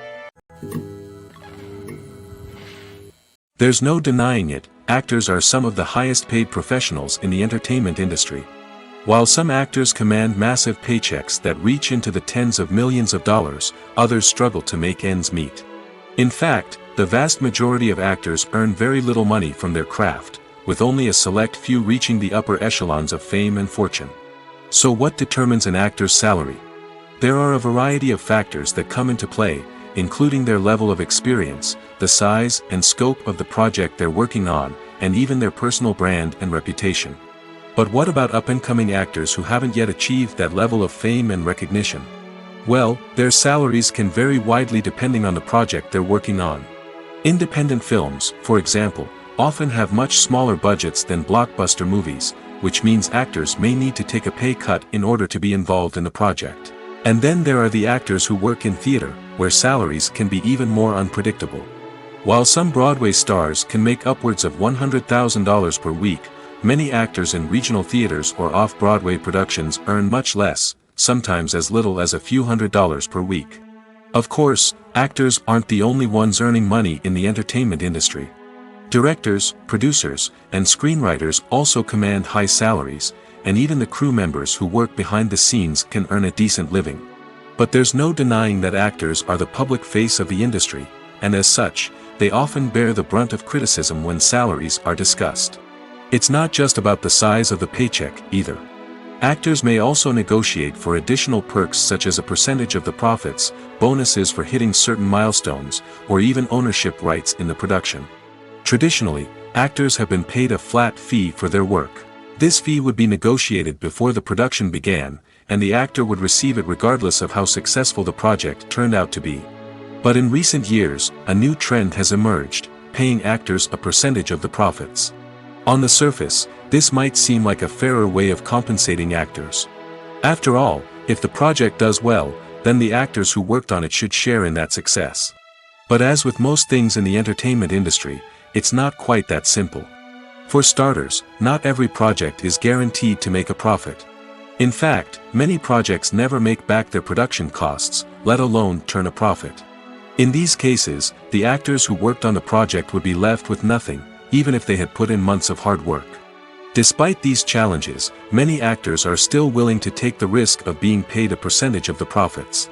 There's no denying it, actors are some of the highest paid professionals in the entertainment industry. While some actors command massive paychecks that reach into the tens of millions of dollars, others struggle to make ends meet. In fact, the vast majority of actors earn very little money from their craft, with only a select few reaching the upper echelons of fame and fortune. So what determines an actor's salary? There are a variety of factors that come into play, including their level of experience, the size and scope of the project they're working on, and even their personal brand and reputation. But what about up-and-coming actors who haven't yet achieved that level of fame and recognition? Well, their salaries can vary widely depending on the project they're working on. Independent films, for example, often have much smaller budgets than blockbuster movies, which means actors may need to take a pay cut in order to be involved in the project. And then there are the actors who work in theater, where salaries can be even more unpredictable. While some Broadway stars can make upwards of $100,000 per week, many actors in regional theaters or off-Broadway productions earn much less, sometimes as little as a few $100s per week. Of course, actors aren't the only ones earning money in the entertainment industry. Directors, producers, and screenwriters also command high salaries, and even the crew members who work behind the scenes can earn a decent living. But there's no denying that actors are the public face of the industry, and as such, they often bear the brunt of criticism when salaries are discussed. It's not just about the size of the paycheck, either. Actors may also negotiate for additional perks such as a percentage of the profits, bonuses for hitting certain milestones, or even ownership rights in the production. Traditionally, actors have been paid a flat fee for their work. This fee would be negotiated before the production began, and the actor would receive it regardless of how successful the project turned out to be. But in recent years, a new trend has emerged, paying actors a percentage of the profits. On the surface, this might seem like a fairer way of compensating actors. After all, if the project does well, then the actors who worked on it should share in that success. But as with most things in the entertainment industry, it's not quite that simple. For starters, not every project is guaranteed to make a profit. In fact, many projects never make back their production costs, let alone turn a profit. In these cases, the actors who worked on the project would be left with nothing, even if they had put in months of hard work. Despite these challenges, many actors are still willing to take the risk of being paid a percentage of the profits.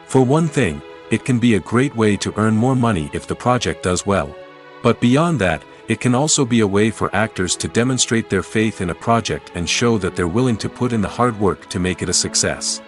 For one thing, it can be a great way to earn more money if the project does well. But beyond that, it can also be a way for actors to demonstrate their faith in a project and show that they're willing to put in the hard work to make it a success.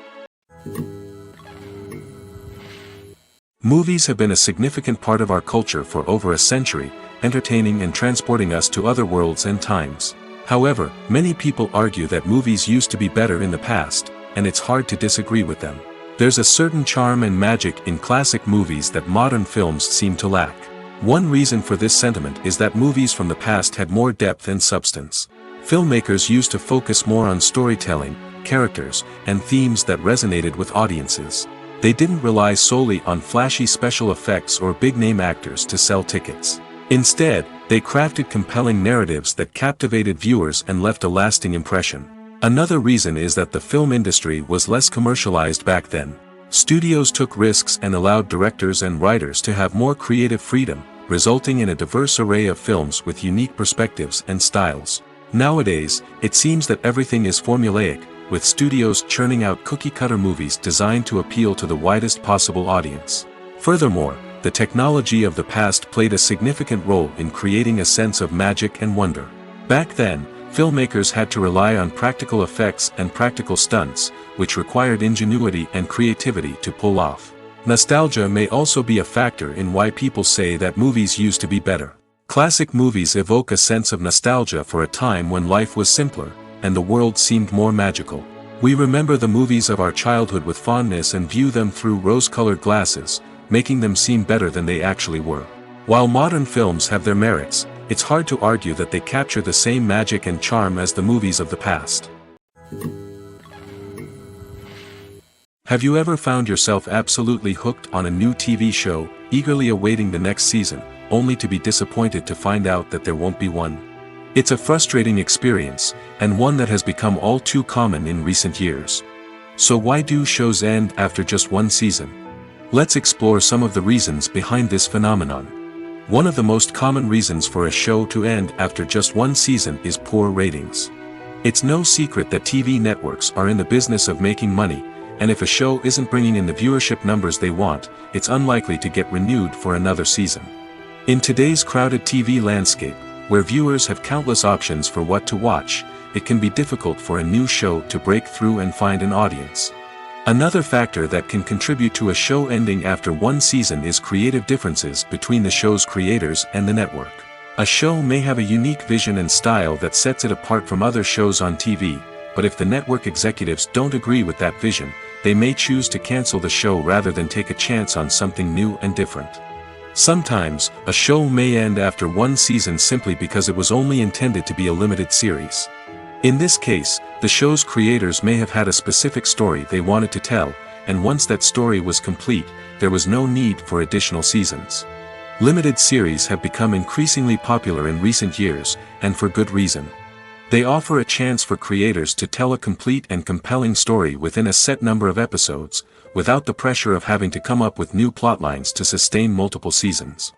Movies have been a significant part of our culture for over a century, entertaining and transporting us to other worlds and times. However, many people argue that movies used to be better in the past, and it's hard to disagree with them. There's a certain charm and magic in classic movies that modern films seem to lack. One reason for this sentiment is that movies from the past had more depth and substance. Filmmakers used to focus more on storytelling, characters, and themes that resonated with audiences. They didn't rely solely on flashy special effects or big-name actors to sell tickets. Instead, they crafted compelling narratives that captivated viewers and left a lasting impression. Another reason is that the film industry was less commercialized back then. Studios took risks and allowed directors and writers to have more creative freedom, resulting in a diverse array of films with unique perspectives and styles. Nowadays, it seems that everything is formulaic, with studios churning out cookie-cutter movies designed to appeal to the widest possible audience. Furthermore, the technology of the past played a significant role in creating a sense of magic and wonder. Back then, filmmakers had to rely on practical effects and practical stunts, which required ingenuity and creativity to pull off. Nostalgia may also be a factor in why people say that movies used to be better. Classic movies evoke a sense of nostalgia for a time when life was simpler, and the world seemed more magical. We remember the movies of our childhood with fondness and view them through rose-colored glasses, making them seem better than they actually were. While modern films have their merits, it's hard to argue that they capture the same magic and charm as the movies of the past. Have you ever found yourself absolutely hooked on a new TV show, eagerly awaiting the next season, only to be disappointed to find out that there won't be one? It's a frustrating experience, and one that has become all too common in recent years. So why do shows end after just one season? Let's explore some of the reasons behind this phenomenon. One of the most common reasons for a show to end after just one season is poor ratings. It's no secret that TV networks are in the business of making money, and if a show isn't bringing in the viewership numbers they want, it's unlikely to get renewed for another season. In today's crowded TV landscape, where viewers have countless options for what to watch, it can be difficult for a new show to break through and find an audience. Another factor that can contribute to a show ending after one season is creative differences between the show's creators and the network. A show may have a unique vision and style that sets it apart from other shows on TV, but if the network executives don't agree with that vision, they may choose to cancel the show rather than take a chance on something new and different. Sometimes, a show may end after one season simply because it was only intended to be a limited series. In this case, the show's creators may have had a specific story they wanted to tell, and once that story was complete, there was no need for additional seasons. Limited series have become increasingly popular in recent years, and for good reason. They offer a chance for creators to tell a complete and compelling story within a set number of episodes, without the pressure of having to come up with new plotlines to sustain multiple seasons.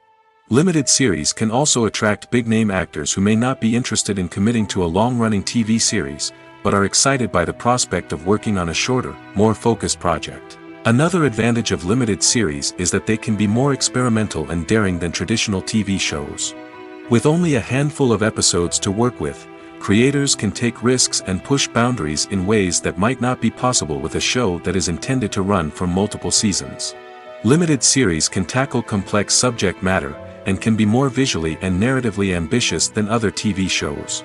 Limited series can also attract big-name actors who may not be interested in committing to a long-running TV series, but are excited by the prospect of working on a shorter, more focused project. Another advantage of limited series is that they can be more experimental and daring than traditional TV shows. With only a handful of episodes to work with, creators can take risks and push boundaries in ways that might not be possible with a show that is intended to run for multiple seasons. Limited series can tackle complex subject matter, and can be more visually and narratively ambitious than other TV shows.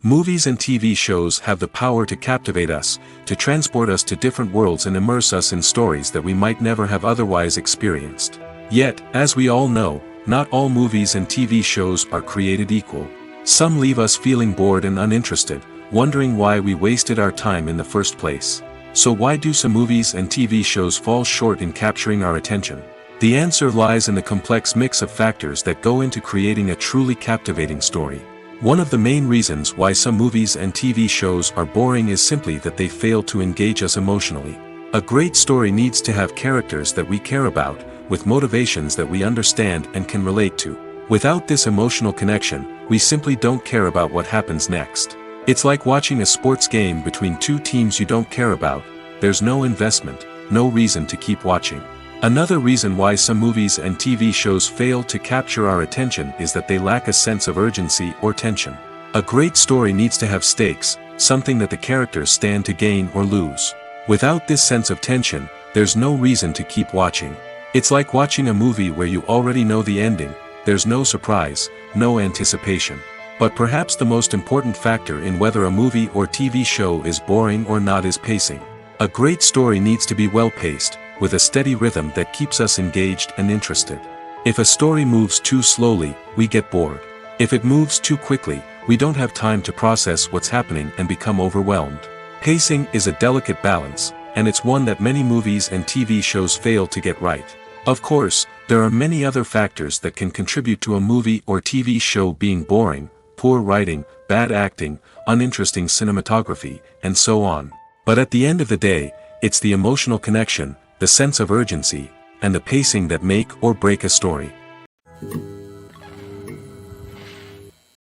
Movies and TV shows have the power to captivate us, to transport us to different worlds and immerse us in stories that we might never have otherwise experienced. Yet, as we all know, not all movies and TV shows are created equal. Some leave us feeling bored and uninterested, wondering why we wasted our time in the first place. So why do some movies and TV shows fall short in capturing our attention? The answer lies in the complex mix of factors that go into creating a truly captivating story. One of the main reasons why some movies and TV shows are boring is simply that they fail to engage us emotionally. A great story needs to have characters that we care about, with motivations that we understand and can relate to. Without this emotional connection, we simply don't care about what happens next. It's like watching a sports game between two teams you don't care about. There's no investment, no reason to keep watching. Another reason why some movies and TV shows fail to capture our attention is that they lack a sense of urgency or tension. A great story needs to have stakes, something that the characters stand to gain or lose. Without this sense of tension, there's no reason to keep watching. It's like watching a movie where you already know the ending, there's no surprise, no anticipation. But perhaps the most important factor in whether a movie or TV show is boring or not is pacing. A great story needs to be well-paced, with a steady rhythm that keeps us engaged and interested. If a story moves too slowly, we get bored. If it moves too quickly, we don't have time to process what's happening and become overwhelmed. Pacing is a delicate balance, and it's one that many movies and TV shows fail to get right. Of course, there are many other factors that can contribute to a movie or TV show being boring: poor writing, bad acting, uninteresting cinematography, and so on. But at the end of the day, it's the emotional connection, the sense of urgency, and the pacing that make or break a story.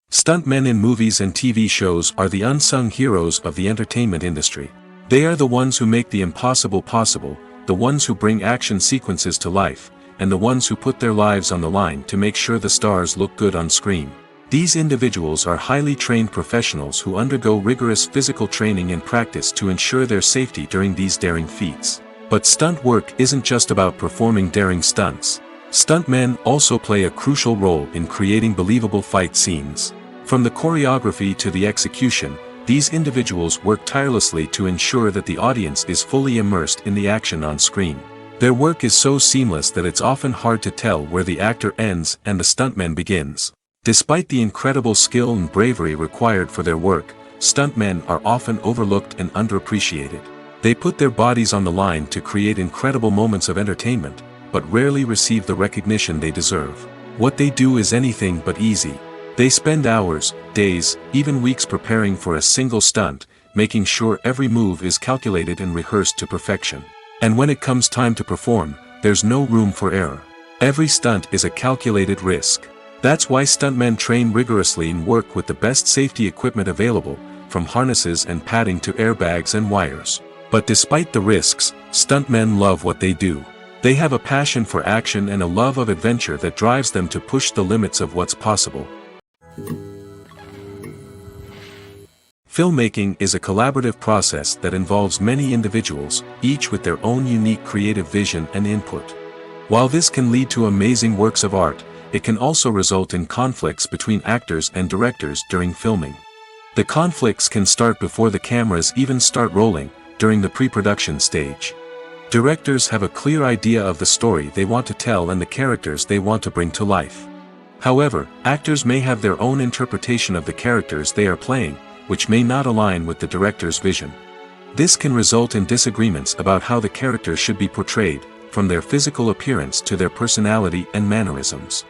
Stuntmen in movies and TV shows are the unsung heroes of the entertainment industry. They are the ones who make the impossible possible, the ones who bring action sequences to life, and the ones who put their lives on the line to make sure the stars look good on screen. These individuals are highly trained professionals who undergo rigorous physical training and practice to ensure their safety during these daring feats. But stunt work isn't just about performing daring stunts. Stuntmen also play a crucial role in creating believable fight scenes. From the choreography to the execution, these individuals work tirelessly to ensure that the audience is fully immersed in the action on screen. Their work is so seamless that it's often hard to tell where the actor ends and the stuntman begins. Despite the incredible skill and bravery required for their work, stuntmen are often overlooked and underappreciated. They put their bodies on the line to create incredible moments of entertainment, but rarely receive the recognition they deserve. What they do is anything but easy. They spend hours, days, even weeks preparing for a single stunt, making sure every move is calculated and rehearsed to perfection. And when it comes time to perform, there's no room for error. Every stunt is a calculated risk. That's why stuntmen train rigorously and work with the best safety equipment available, from harnesses and padding to airbags and wires. But despite the risks, stuntmen love what they do. They have a passion for action and a love of adventure that drives them to push the limits of what's possible. Filmmaking is a collaborative process that involves many individuals, each with their own unique creative vision and input. While this can lead to amazing works of art, it can also result in conflicts between actors and directors during filming. The conflicts can start before the cameras even start rolling, during the pre-production stage. Directors have a clear idea of the story they want to tell and the characters they want to bring to life. However, actors may have their own interpretation of the characters they are playing, which may not align with the director's vision. This can result in disagreements about how the characters should be portrayed, from their physical appearance to their personality and mannerisms.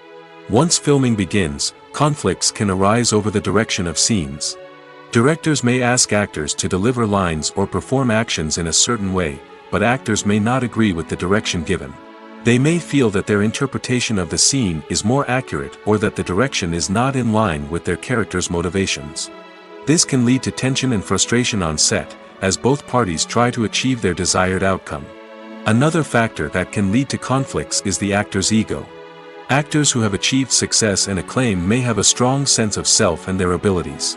Once filming begins, conflicts can arise over the direction of scenes. Directors may ask actors to deliver lines or perform actions in a certain way, but actors may not agree with the direction given. They may feel that their interpretation of the scene is more accurate or that the direction is not in line with their character's motivations. This can lead to tension and frustration on set, as both parties try to achieve their desired outcome. Another factor that can lead to conflicts is the actor's ego. Actors who have achieved success and acclaim may have a strong sense of self and their abilities.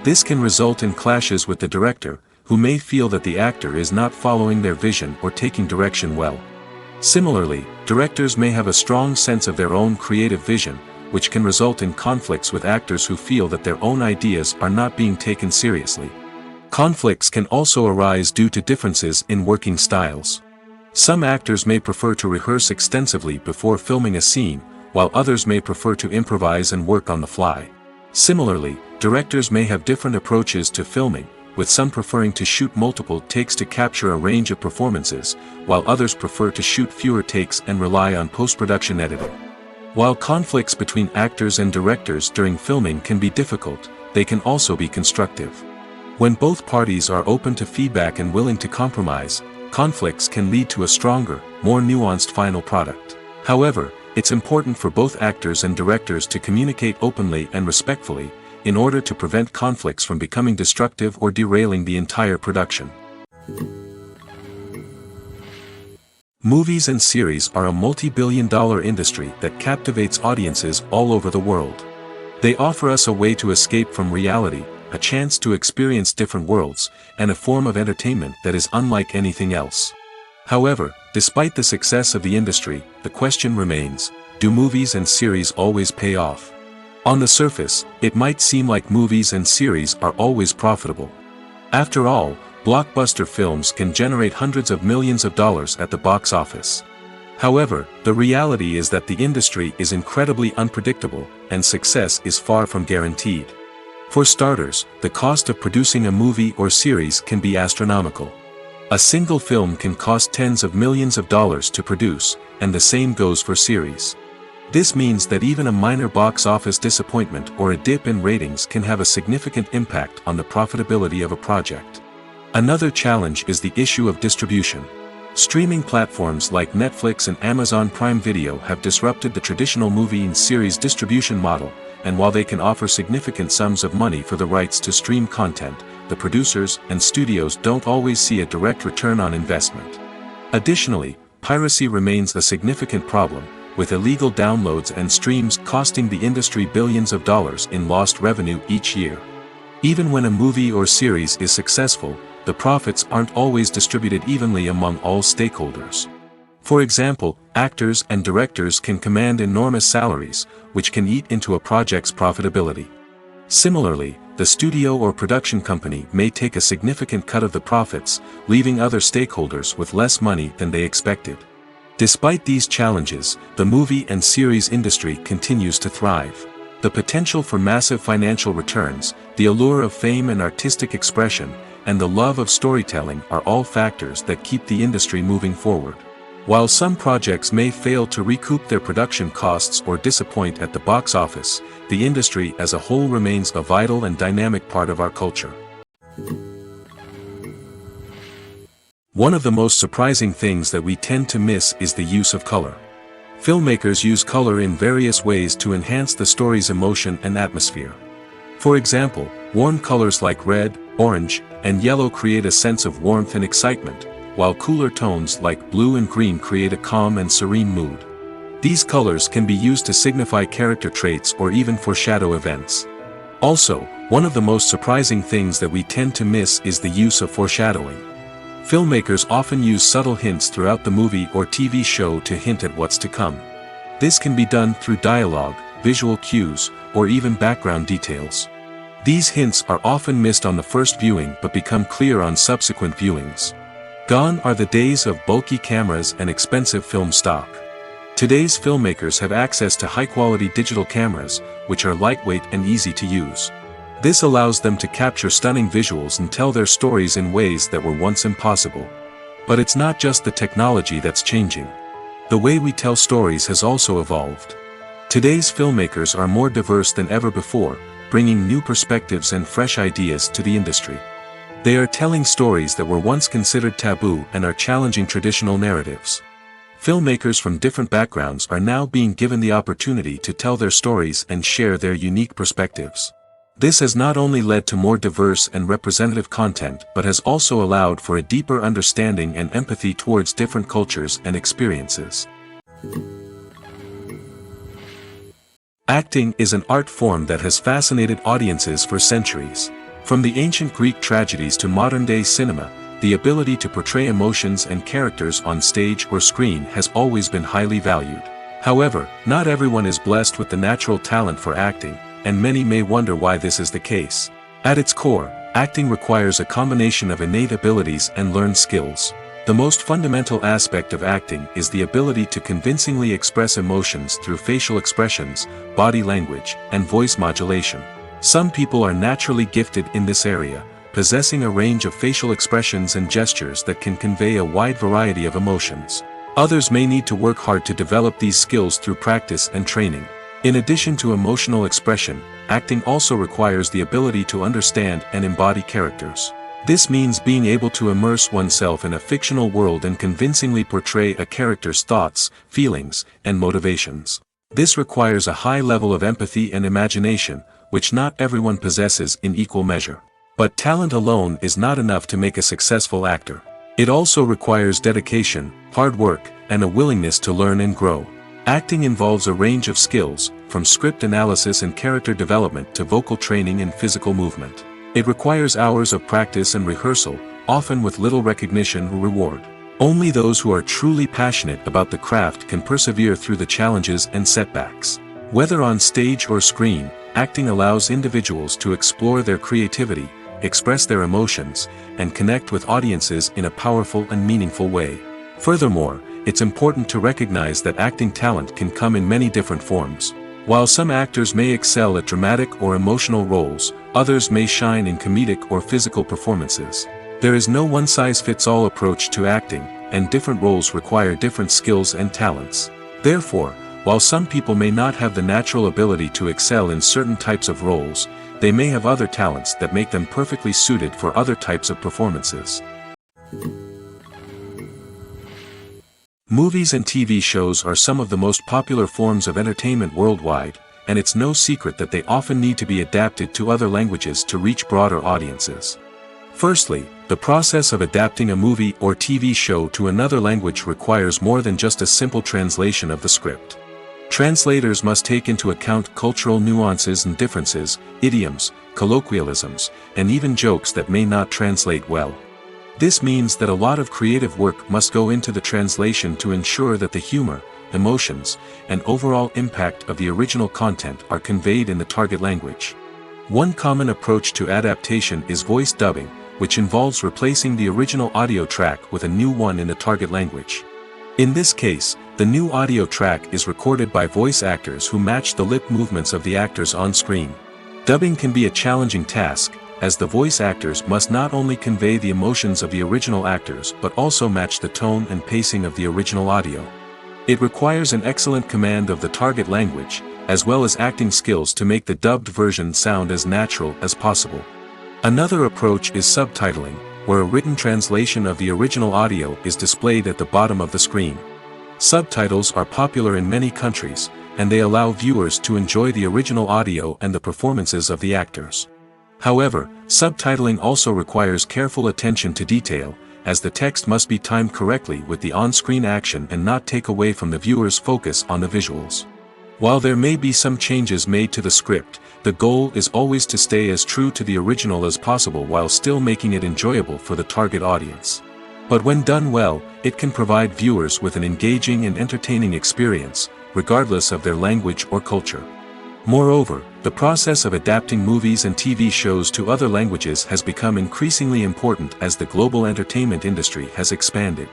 This can result in clashes with the director, who may feel that the actor is not following their vision or taking direction well. Similarly, directors may have a strong sense of their own creative vision, which can result in conflicts with actors who feel that their own ideas are not being taken seriously. Conflicts can also arise due to differences in working styles. Some actors may prefer to rehearse extensively before filming a scene, while others may prefer to improvise and work on the fly. Similarly, directors may have different approaches to filming, with some preferring to shoot multiple takes to capture a range of performances, while others prefer to shoot fewer takes and rely on post-production editing. While conflicts between actors and directors during filming can be difficult, they can also be constructive. When both parties are open to feedback and willing to compromise, conflicts can lead to a stronger, more nuanced final product. However, it's important for both actors and directors to communicate openly and respectfully, in order to prevent conflicts from becoming destructive or derailing the entire production. Movies and series are a multi-billion-dollar industry that captivates audiences all over the world. They offer us a way to escape from reality, a chance to experience different worlds, and a form of entertainment that is unlike anything else. However, despite the success of the industry, the question remains, do movies and series always pay off? On the surface, it might seem like movies and series are always profitable. After all, blockbuster films can generate hundreds of millions of dollars at the box office. However, the reality is that the industry is incredibly unpredictable, and success is far from guaranteed. For starters, the cost of producing a movie or series can be astronomical. A single film can cost tens of millions of dollars to produce, and the same goes for series. This means that even a minor box office disappointment or a dip in ratings can have a significant impact on the profitability of a project. Another challenge is the issue of distribution. Streaming platforms like Netflix and Amazon Prime Video have disrupted the traditional movie and series distribution model, and while they can offer significant sums of money for the rights to stream content, the producers and studios don't always see a direct return on investment. Additionally, piracy remains a significant problem, with illegal downloads and streams costing the industry billions of dollars in lost revenue each year. Even when a movie or series is successful, the profits aren't always distributed evenly among all stakeholders. For example, actors and directors can command enormous salaries, which can eat into a project's profitability. Similarly, the studio or production company may take a significant cut of the profits, leaving other stakeholders with less money than they expected. Despite these challenges, the movie and series industry continues to thrive. The potential for massive financial returns, the allure of fame and artistic expression, and the love of storytelling are all factors that keep the industry moving forward. While some projects may fail to recoup their production costs or disappoint at the box office, the industry as a whole remains a vital and dynamic part of our culture. One of the most surprising things that we tend to miss is the use of color. Filmmakers use color in various ways to enhance the story's emotion and atmosphere. For example, warm colors like red, orange, and yellow create a sense of warmth and excitement, while cooler tones like blue and green create a calm and serene mood. These colors can be used to signify character traits or even foreshadow events. Also, one of the most surprising things that we tend to miss is the use of foreshadowing. Filmmakers often use subtle hints throughout the movie or TV show to hint at what's to come. This can be done through dialogue, visual cues, or even background details. These hints are often missed on the first viewing but become clear on subsequent viewings. Gone are the days of bulky cameras and expensive film stock. Today's filmmakers have access to high-quality digital cameras, which are lightweight and easy to use. This allows them to capture stunning visuals and tell their stories in ways that were once impossible. But it's not just the technology that's changing. The way we tell stories has also evolved. Today's filmmakers are more diverse than ever before, bringing new perspectives and fresh ideas to the industry. They are telling stories that were once considered taboo and are challenging traditional narratives. Filmmakers from different backgrounds are now being given the opportunity to tell their stories and share their unique perspectives. This has not only led to more diverse and representative content but has also allowed for a deeper understanding and empathy towards different cultures and experiences. Acting is an art form that has fascinated audiences for centuries. From the ancient Greek tragedies to modern-day cinema, the ability to portray emotions and characters on stage or screen has always been highly valued. However, not everyone is blessed with the natural talent for acting, and many may wonder why this is the case. At its core, acting requires a combination of innate abilities and learned skills. The most fundamental aspect of acting is the ability to convincingly express emotions through facial expressions, body language, and voice modulation. Some people are naturally gifted in this area, possessing a range of facial expressions and gestures that can convey a wide variety of emotions. Others may need to work hard to develop these skills through practice and training. In addition to emotional expression, acting also requires the ability to understand and embody characters. This means being able to immerse oneself in a fictional world and convincingly portray a character's thoughts, feelings, and motivations. This requires a high level of empathy and imagination, which not everyone possesses in equal measure. But talent alone is not enough to make a successful actor. It also requires dedication, hard work, and a willingness to learn and grow. Acting involves a range of skills, from script analysis and character development to vocal training and physical movement. It requires hours of practice and rehearsal, often with little recognition or reward. Only those who are truly passionate about the craft can persevere through the challenges and setbacks. Whether on stage or screen, acting allows individuals to explore their creativity, express their emotions, and connect with audiences in a powerful and meaningful way. Furthermore, it's important to recognize that acting talent can come in many different forms. While some actors may excel at dramatic or emotional roles, others may shine in comedic or physical performances. There is no one-size-fits-all approach to acting, and different roles require different skills and talents. Therefore, while some people may not have the natural ability to excel in certain types of roles, they may have other talents that make them perfectly suited for other types of performances. Movies and TV shows are some of the most popular forms of entertainment worldwide, and it's no secret that they often need to be adapted to other languages to reach broader audiences. Firstly, the process of adapting a movie or TV show to another language requires more than just a simple translation of the script. Translators must take into account cultural nuances and differences, idioms, colloquialisms, and even jokes that may not translate well. This means that a lot of creative work must go into the translation to ensure that the humor, emotions, and overall impact of the original content are conveyed in the target language. One common approach to adaptation is voice dubbing, which involves replacing the original audio track with a new one in the target language. In this case, the new audio track is recorded by voice actors who match the lip movements of the actors on screen. Dubbing can be a challenging task, as the voice actors must not only convey the emotions of the original actors but also match the tone and pacing of the original audio. It requires an excellent command of the target language, as well as acting skills to make the dubbed version sound as natural as possible. Another approach is subtitling, where a written translation of the original audio is displayed at the bottom of the screen. Subtitles are popular in many countries, and they allow viewers to enjoy the original audio and the performances of the actors. However, subtitling also requires careful attention to detail, as the text must be timed correctly with the on-screen action and not take away from the viewer's focus on the visuals. While there may be some changes made to the script, the goal is always to stay as true to the original as possible while still making it enjoyable for the target audience. But when done well, it can provide viewers with an engaging and entertaining experience, regardless of their language or culture. Moreover, the process of adapting movies and TV shows to other languages has become increasingly important as the global entertainment industry has expanded.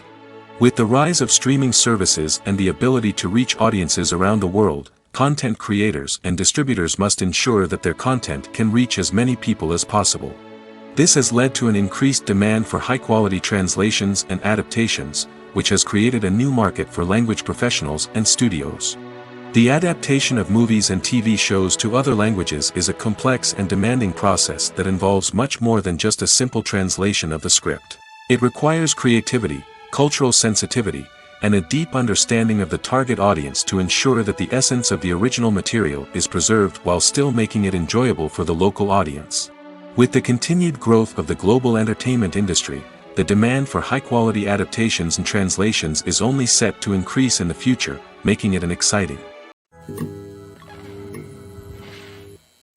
With the rise of streaming services and the ability to reach audiences around the world, content creators and distributors must ensure that their content can reach as many people as possible. This has led to an increased demand for high-quality translations and adaptations, which has created a new market for language professionals and studios. The adaptation of movies and TV shows to other languages is a complex and demanding process that involves much more than just a simple translation of the script. It requires creativity, cultural sensitivity, and a deep understanding of the target audience to ensure that the essence of the original material is preserved while still making it enjoyable for the local audience. With the continued growth of the global entertainment industry, the demand for high-quality adaptations and translations is only set to increase in the future, making it an exciting.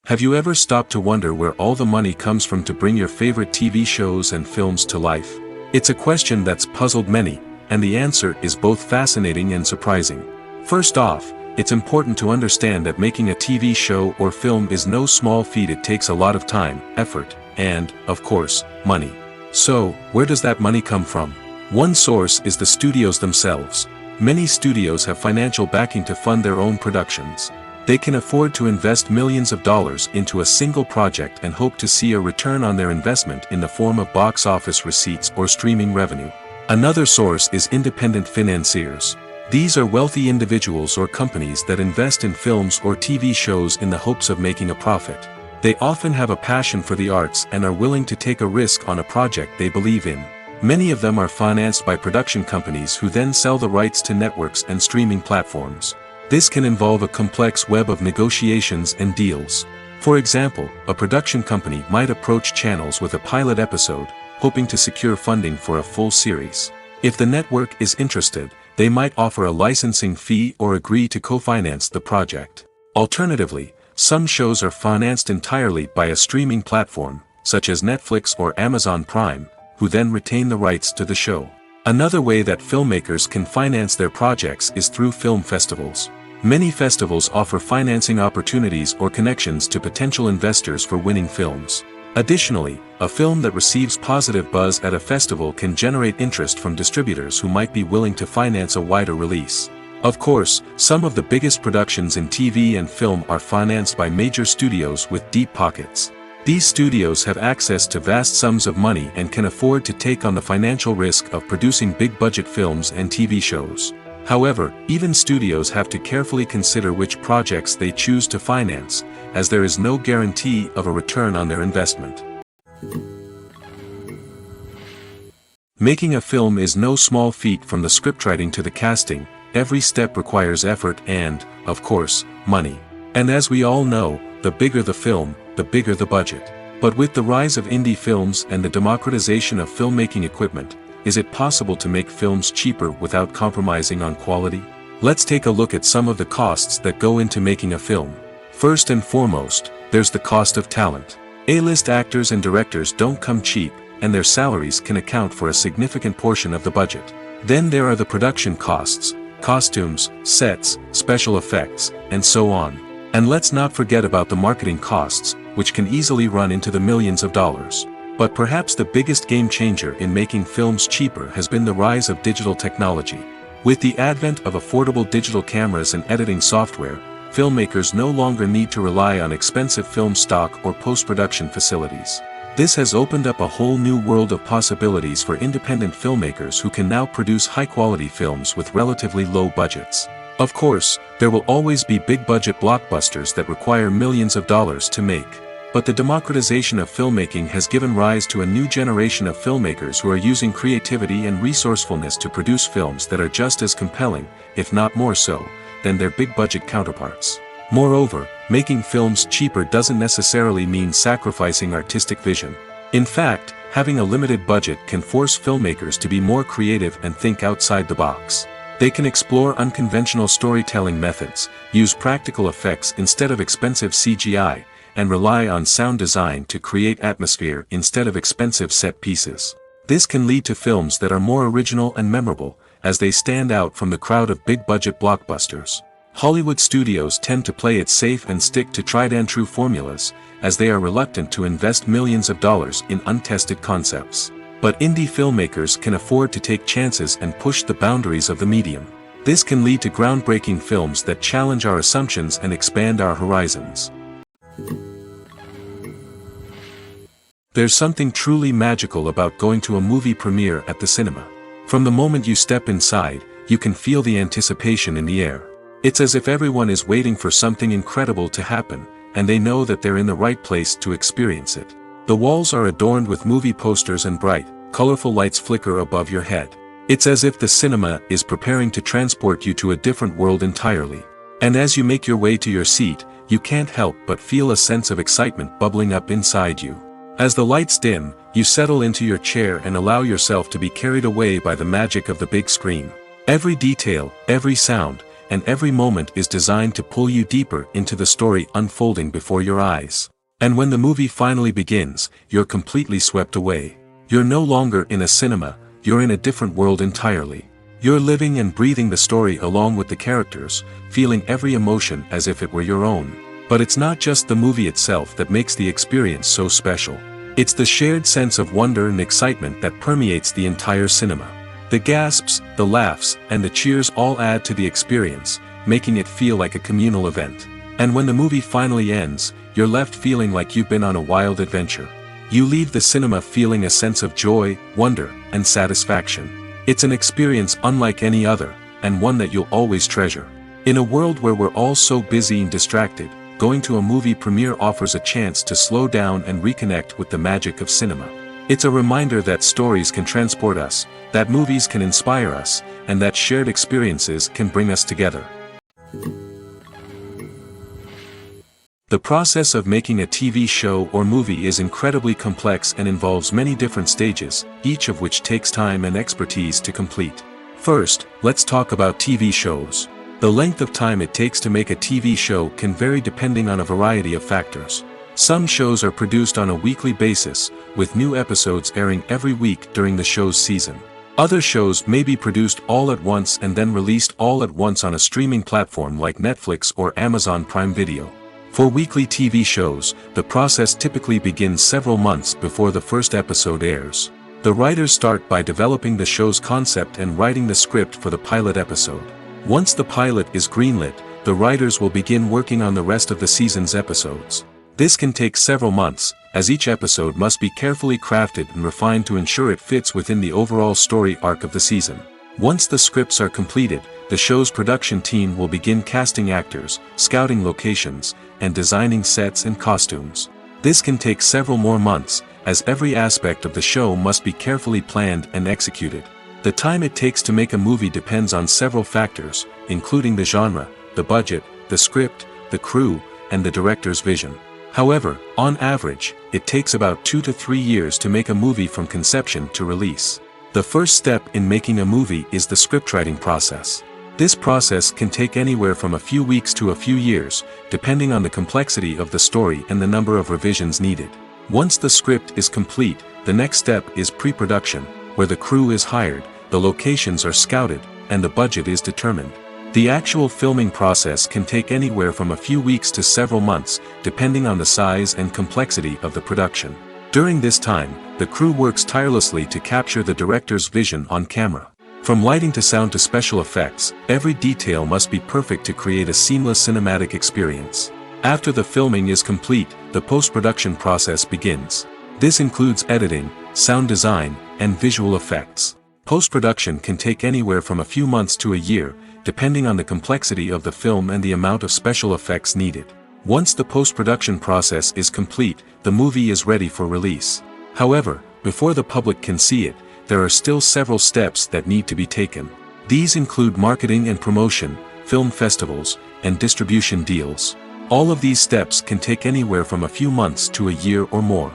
Have you ever stopped to wonder where all the money comes from to bring your favorite TV shows and films to life? It's a question that's puzzled many, and the answer is both fascinating and surprising. First off, it's important to understand that making a TV show or film is no small feat. It takes a lot of time, effort, and, of course, money. So, where does that money come from? One source is the studios themselves. Many studios have financial backing to fund their own productions. They can afford to invest millions of dollars into a single project and hope to see a return on their investment in the form of box office receipts or streaming revenue. Another source is independent financiers. These are wealthy individuals or companies that invest in films or TV shows in the hopes of making a profit. They often have a passion for the arts and are willing to take a risk on a project they believe in. Many of them are financed by production companies who then sell the rights to networks and streaming platforms. This can involve a complex web of negotiations and deals. For example, a production company might approach channels with a pilot episode, hoping to secure funding for a full series. If the network is interested, they might offer a licensing fee or agree to co-finance the project. Alternatively, some shows are financed entirely by a streaming platform, such as Netflix or Amazon Prime, who then retain the rights to the show. Another way that filmmakers can finance their projects is through film festivals. Many festivals offer financing opportunities or connections to potential investors for winning films. Additionally, a film that receives positive buzz at a festival can generate interest from distributors who might be willing to finance a wider release. Of course, some of the biggest productions in TV and film are financed by major studios with deep pockets. These studios have access to vast sums of money and can afford to take on the financial risk of producing big-budget films and TV shows. However, even studios have to carefully consider which projects they choose to finance, as there is no guarantee of a return on their investment. Making a film is no small feat. From the scriptwriting to the casting, every step requires effort and, of course, money. And as we all know, the bigger the film, the bigger the budget. But with the rise of indie films and the democratization of filmmaking equipment, is it possible to make films cheaper without compromising on quality? Let's take a look at some of the costs that go into making a film. First and foremost, there's the cost of talent. A-list actors and directors don't come cheap, and their salaries can account for a significant portion of the budget. Then there are the production costs, costumes, sets, special effects, and so on. And let's not forget about the marketing costs, which can easily run into the millions of dollars. But perhaps the biggest game changer in making films cheaper has been the rise of digital technology. With the advent of affordable digital cameras and editing software, filmmakers no longer need to rely on expensive film stock or post-production facilities. This has opened up a whole new world of possibilities for independent filmmakers who can now produce high-quality films with relatively low budgets. Of course, there will always be big-budget blockbusters that require millions of dollars to make. But the democratization of filmmaking has given rise to a new generation of filmmakers who are using creativity and resourcefulness to produce films that are just as compelling, if not more so, than their big-budget counterparts. Moreover, making films cheaper doesn't necessarily mean sacrificing artistic vision. In fact, having a limited budget can force filmmakers to be more creative and think outside the box. They can explore unconventional storytelling methods, use practical effects instead of expensive CGI, and rely on sound design to create atmosphere instead of expensive set pieces. This can lead to films that are more original and memorable, as they stand out from the crowd of big-budget blockbusters. Hollywood studios tend to play it safe and stick to tried-and-true formulas, as they are reluctant to invest millions of dollars in untested concepts. But indie filmmakers can afford to take chances and push the boundaries of the medium. This can lead to groundbreaking films that challenge our assumptions and expand our horizons. There's something truly magical about going to a movie premiere at the cinema. From the moment you step inside, you can feel the anticipation in the air. It's as if everyone is waiting for something incredible to happen, and they know that they're in the right place to experience it. The walls are adorned with movie posters and bright, colorful lights flicker above your head. It's as if the cinema is preparing to transport you to a different world entirely. And as you make your way to your seat, you can't help but feel a sense of excitement bubbling up inside you. As the lights dim, you settle into your chair and allow yourself to be carried away by the magic of the big screen. Every detail, every sound, and every moment is designed to pull you deeper into the story unfolding before your eyes. And when the movie finally begins, you're completely swept away. You're no longer in a cinema, you're in a different world entirely. You're living and breathing the story along with the characters, feeling every emotion as if it were your own. But it's not just the movie itself that makes the experience so special. It's the shared sense of wonder and excitement that permeates the entire cinema. The gasps, the laughs, and the cheers all add to the experience, making it feel like a communal event. And when the movie finally ends, you're left feeling like you've been on a wild adventure. You leave the cinema feeling a sense of joy, wonder, and satisfaction. It's an experience unlike any other, and one that you'll always treasure. In a world where we're all so busy and distracted, going to a movie premiere offers a chance to slow down and reconnect with the magic of cinema. It's a reminder that stories can transport us, that movies can inspire us, and that shared experiences can bring us together. The process of making a TV show or movie is incredibly complex and involves many different stages, each of which takes time and expertise to complete. First, let's talk about TV shows. The length of time it takes to make a TV show can vary depending on a variety of factors. Some shows are produced on a weekly basis, with new episodes airing every week during the show's season. Other shows may be produced all at once and then released all at once on a streaming platform like Netflix or Amazon Prime Video. For weekly TV shows, the process typically begins several months before the first episode airs. The writers start by developing the show's concept and writing the script for the pilot episode. Once the pilot is greenlit, the writers will begin working on the rest of the season's episodes. This can take several months, as each episode must be carefully crafted and refined to ensure it fits within the overall story arc of the season. Once the scripts are completed, the show's production team will begin casting actors, scouting locations, and designing sets and costumes. This can take several more months, as every aspect of the show must be carefully planned and executed. The time it takes to make a movie depends on several factors, including the genre, the budget, the script, the crew, and the director's vision. However, on average, it takes about 2 to 3 years to make a movie from conception to release. The first step in making a movie is the scriptwriting process. This process can take anywhere from a few weeks to a few years, depending on the complexity of the story and the number of revisions needed. Once the script is complete, the next step is pre-production, where the crew is hired, the locations are scouted, and the budget is determined. The actual filming process can take anywhere from a few weeks to several months, depending on the size and complexity of the production. During this time, the crew works tirelessly to capture the director's vision on camera. From lighting to sound to special effects, every detail must be perfect to create a seamless cinematic experience. After the filming is complete, the post-production process begins. This includes editing, sound design, and visual effects. Post-production can take anywhere from a few months to a year, depending on the complexity of the film and the amount of special effects needed. Once the post-production process is complete, the movie is ready for release. However, before the public can see it, there are still several steps that need to be taken. These include marketing and promotion, film festivals, and distribution deals. All of these steps can take anywhere from a few months to a year or more.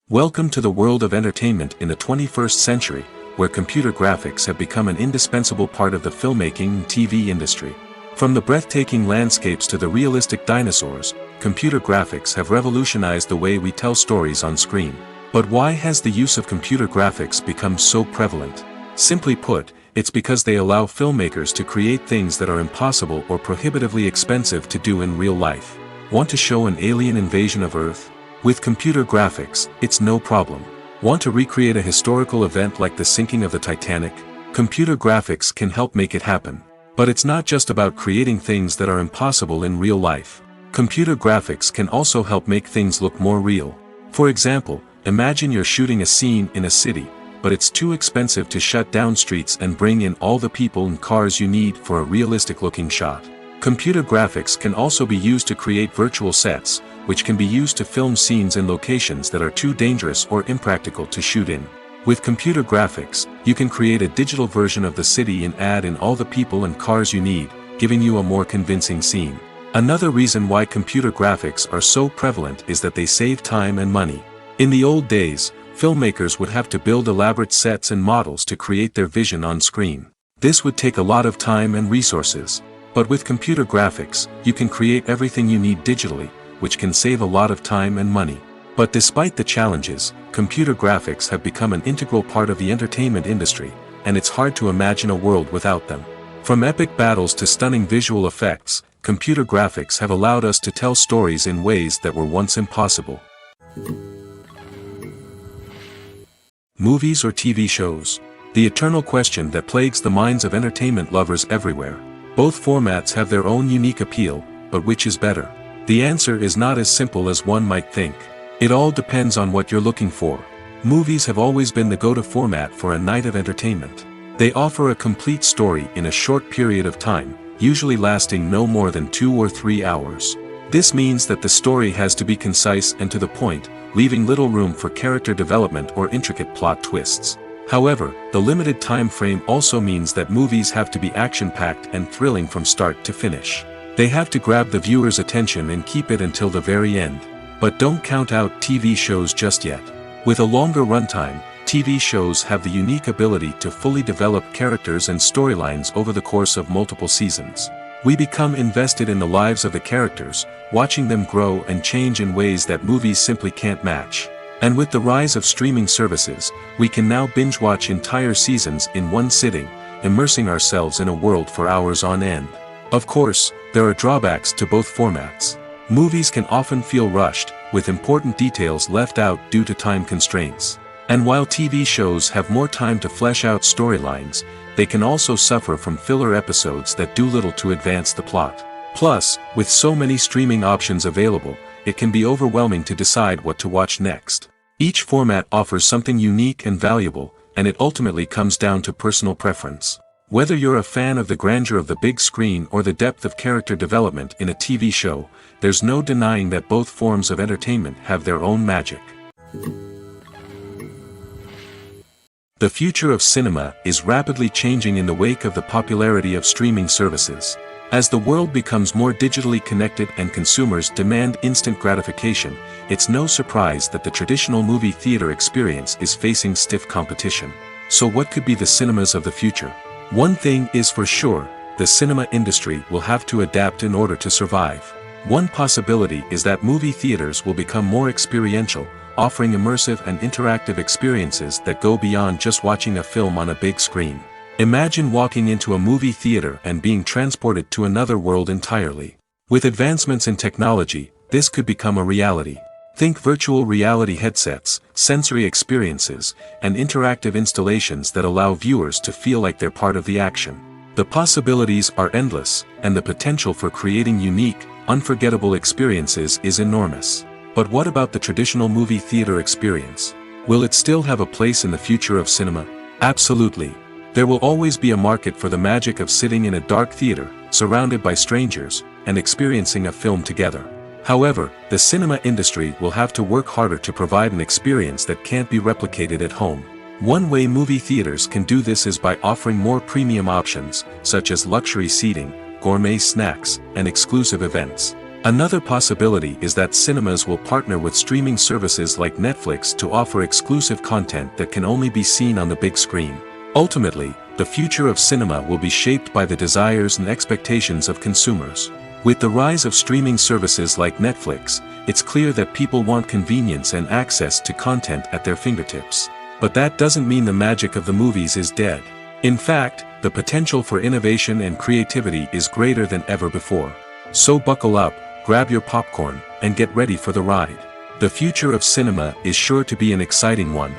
Welcome to the world of entertainment in the 21st century, where computer graphics have become an indispensable part of the filmmaking and TV industry. From the breathtaking landscapes to the realistic dinosaurs, computer graphics have revolutionized the way we tell stories on screen. But why has the use of computer graphics become so prevalent? Simply put, it's because they allow filmmakers to create things that are impossible or prohibitively expensive to do in real life. Want to show an alien invasion of Earth? With computer graphics, it's no problem. Want to recreate a historical event like the sinking of the Titanic? Computer graphics can help make it happen. But it's not just about creating things that are impossible in real life. Computer graphics can also help make things look more real. For example, imagine you're shooting a scene in a city, but it's too expensive to shut down streets and bring in all the people and cars you need for a realistic-looking shot. Computer graphics can also be used to create virtual sets, which can be used to film scenes in locations that are too dangerous or impractical to shoot in. With computer graphics, you can create a digital version of the city and add in all the people and cars you need, giving you a more convincing scene. Another reason why computer graphics are so prevalent is that they save time and money. In the old days, filmmakers would have to build elaborate sets and models to create their vision on screen. This would take a lot of time and resources. But with computer graphics, you can create everything you need digitally, which can save a lot of time and money. But despite the challenges, computer graphics have become an integral part of the entertainment industry, and it's hard to imagine a world without them. From epic battles to stunning visual effects, computer graphics have allowed us to tell stories in ways that were once impossible. Movies or TV shows? The eternal question that plagues the minds of entertainment lovers everywhere. Both formats have their own unique appeal, but which is better? The answer is not as simple as one might think. It all depends on what you're looking for. Movies have always been the go-to format for a night of entertainment. They offer a complete story in a short period of time, usually lasting no more than 2 or 3 hours. This means that the story has to be concise and to the point, leaving little room for character development or intricate plot twists. However, the limited time frame also means that movies have to be action-packed and thrilling from start to finish. They have to grab the viewer's attention and keep it until the very end. But don't count out TV shows just yet. With a longer runtime, TV shows have the unique ability to fully develop characters and storylines over the course of multiple seasons. We become invested in the lives of the characters, watching them grow and change in ways that movies simply can't match. And with the rise of streaming services, we can now binge-watch entire seasons in one sitting, immersing ourselves in a world for hours on end. Of course, there are drawbacks to both formats. Movies can often feel rushed, with important details left out due to time constraints. And while TV shows have more time to flesh out storylines, they can also suffer from filler episodes that do little to advance the plot. Plus, with so many streaming options available, it can be overwhelming to decide what to watch next. Each format offers something unique and valuable, and it ultimately comes down to personal preference. Whether you're a fan of the grandeur of the big screen or the depth of character development in a TV show, there's no denying that both forms of entertainment have their own magic. The future of cinema is rapidly changing in the wake of the popularity of streaming services. As the world becomes more digitally connected and consumers demand instant gratification, it's no surprise that the traditional movie theater experience is facing stiff competition. So what could be the cinemas of the future? One thing is for sure, the cinema industry will have to adapt in order to survive. One possibility is that movie theaters will become more experiential, offering immersive and interactive experiences that go beyond just watching a film on a big screen. Imagine walking into a movie theater and being transported to another world entirely. With advancements in technology, this could become a reality. Think virtual reality headsets, sensory experiences, and interactive installations that allow viewers to feel like they're part of the action. The possibilities are endless, and the potential for creating unique, unforgettable experiences is enormous. But what about the traditional movie theater experience? Will it still have a place in the future of cinema? Absolutely. There will always be a market for the magic of sitting in a dark theater, surrounded by strangers, and experiencing a film together. However, the cinema industry will have to work harder to provide an experience that can't be replicated at home. One way movie theaters can do this is by offering more premium options, such as luxury seating, gourmet snacks, and exclusive events. Another possibility is that cinemas will partner with streaming services like Netflix to offer exclusive content that can only be seen on the big screen. Ultimately, the future of cinema will be shaped by the desires and expectations of consumers. With the rise of streaming services like Netflix, it's clear that people want convenience and access to content at their fingertips. But that doesn't mean the magic of the movies is dead. In fact, the potential for innovation and creativity is greater than ever before. So buckle up, grab your popcorn, and get ready for the ride. The future of cinema is sure to be an exciting one.